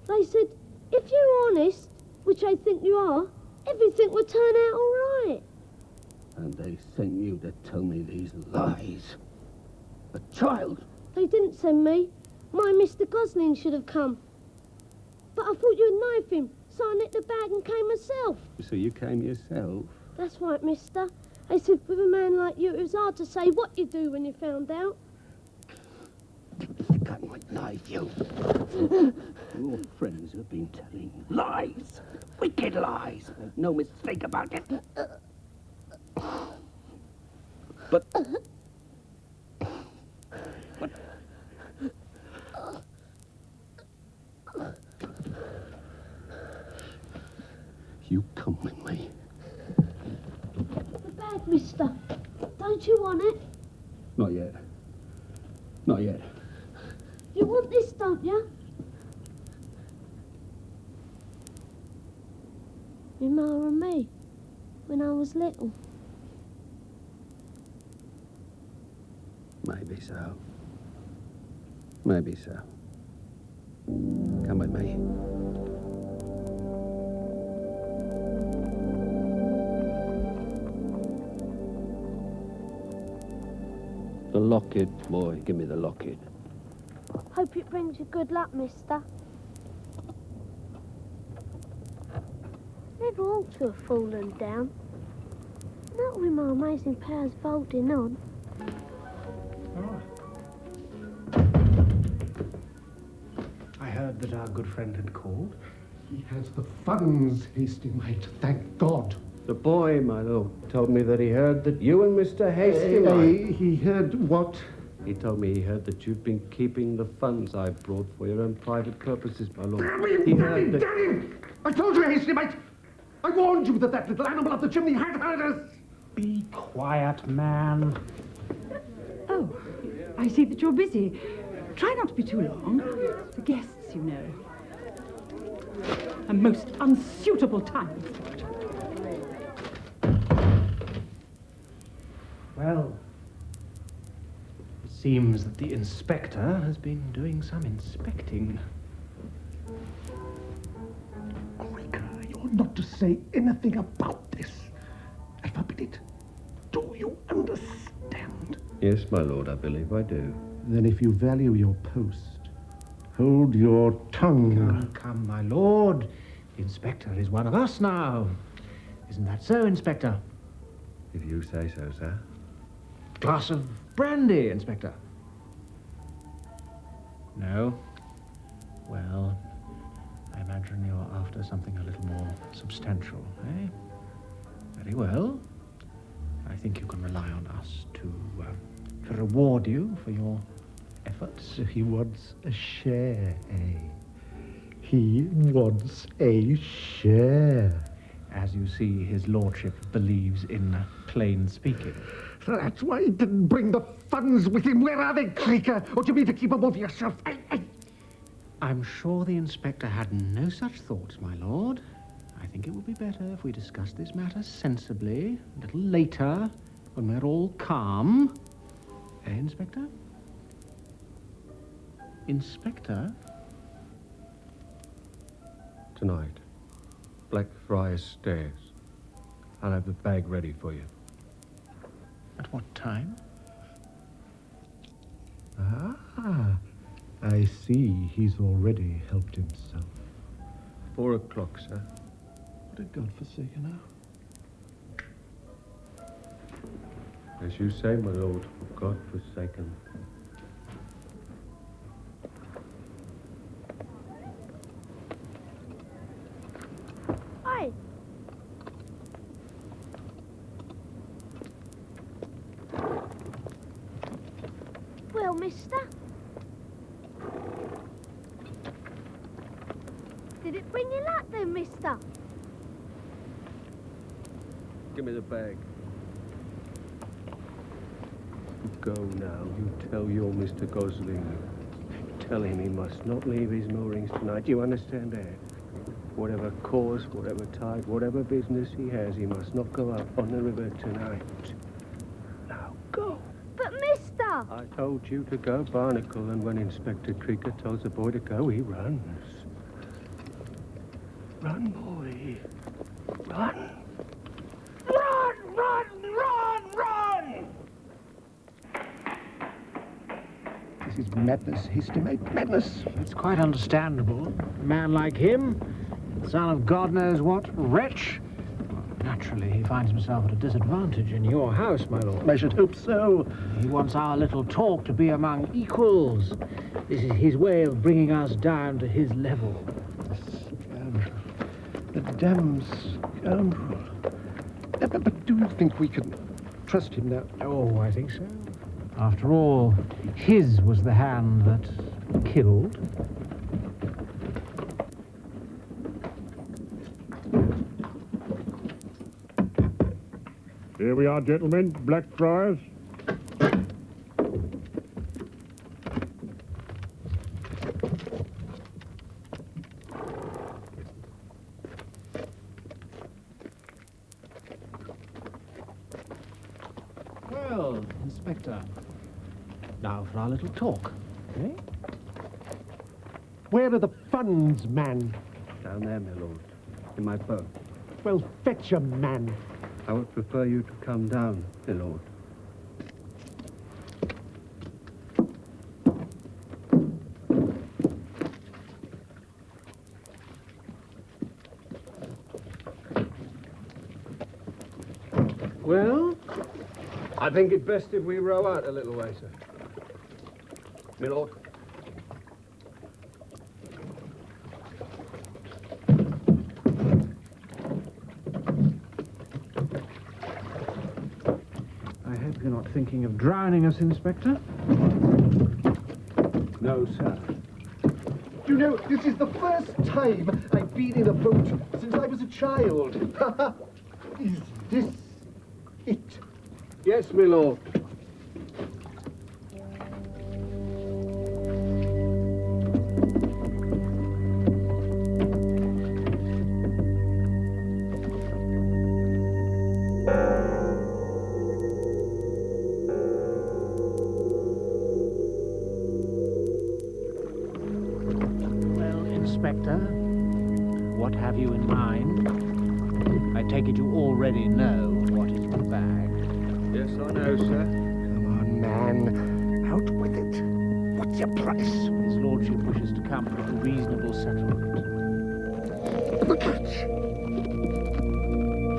They said if you're honest, which I think you are, everything would turn out all right. And they sent you to tell me these lies. A child. They didn't send me. My Mr. Gosling should have come. But I thought you'd knife him, so I nicked the bag and came myself. So you came yourself? That's right, mister. They said with a man like you, it was hard to say what you do when you found out. I might knife you. Your friends have been telling lies. Wicked lies. There's no mistake about it. But... You come with me. The bag, mister. Don't you want it? Not yet. Not yet. You want this, don't you? My ma and me, when I was little. Maybe so. Maybe so. Come with me. The locket, boy. Give me the locket. Hope it brings you good luck, mister. Never ought to have fallen down. Not with my amazing powers folding on. I heard that our good friend had called. He has the funds, Hasty Mate, thank God. The boy, my lord, told me that he heard that you and Mr. Hasty... He heard what? He told me he heard that you've been keeping the funds I brought for your own private purposes, my lord. He heard that... Damn him! I told you, Hasty Mate! I warned you that that little animal up the chimney had heard us! Be quiet, man. Oh, I see that you're busy. Try not to be too long. The guests, you know. A most unsuitable time. Well, it seems that the inspector has been doing some inspecting. Ulrika, you're not to say anything about this. I forbid it. Do you understand? Yes, my lord, I believe I do. Then if you value your post, hold your tongue. Come, my lord. The inspector is one of us now. Isn't that so, Inspector? If you say so, sir. glass of brandy, Inspector? No? Well, I imagine you're after something a little more substantial, eh? Very well. I think you can rely on us to reward you for your efforts. He wants a share, eh? He wants a share. As you see, his lordship believes in plain speaking. That's why he didn't bring the funds with him. Where are they, Creaker? Or do you mean to keep them all for yourself? I'm sure the inspector had no such thoughts, my lord. I think it would be better if we discuss this matter sensibly, a little later, when we're all calm. Eh, Inspector? Inspector? Tonight, Blackfriars Stairs. I'll have the bag ready for you. At what time? Ah, I see he's already helped himself. 4 o'clock, sir. What a godforsaken hour. As you say, my lord, God-forsaken. Hi. Well, mister. Did it bring you luck then, mister? Give me the bag. You go now. You tell your Mr. Gosling. Tell him he must not leave his moorings tonight. You understand that? Whatever cause, whatever tide, whatever business he has, he must not go out on the river tonight. Now, go. But, mister! I told you to go, Barnacle, and when Inspector Creaker tells the boy to go, he runs. Run, boy. Run. Run, run, run, run! This is madness, hasty mate, madness. It's quite understandable. A man like him, son of God knows what wretch. Well, naturally, he finds himself at a disadvantage in your house, my lord. I should hope so. He wants our little talk to be among equals. This is his way of bringing us down to his level. Scoundrel. The damn scoundrel. But do you think we can trust him now? Oh, I think so. After all, his was the hand that killed. Here we are, gentlemen. Blackfriars. Well, Inspector, now for our little talk, eh? Where are the funds, man? Down there, my lord. In my boat. Well, fetch 'em, man. I would prefer you to come down, my lord. Well, I think it best if we row out a little way, sir. My lord. I hope you're not thinking of drowning us, Inspector. No, sir. You know, this is the first time I've been in a boat since I was a child. Is this it? Yes, my lord. Well, Inspector, what have you in mind? I take it you already know what is in the bag. Yes, I know, sir. Come on, man. Out with it. What's your price? His lordship wishes to come to a reasonable settlement. The catch.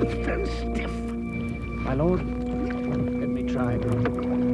It's very stiff. My lord, let me trying not to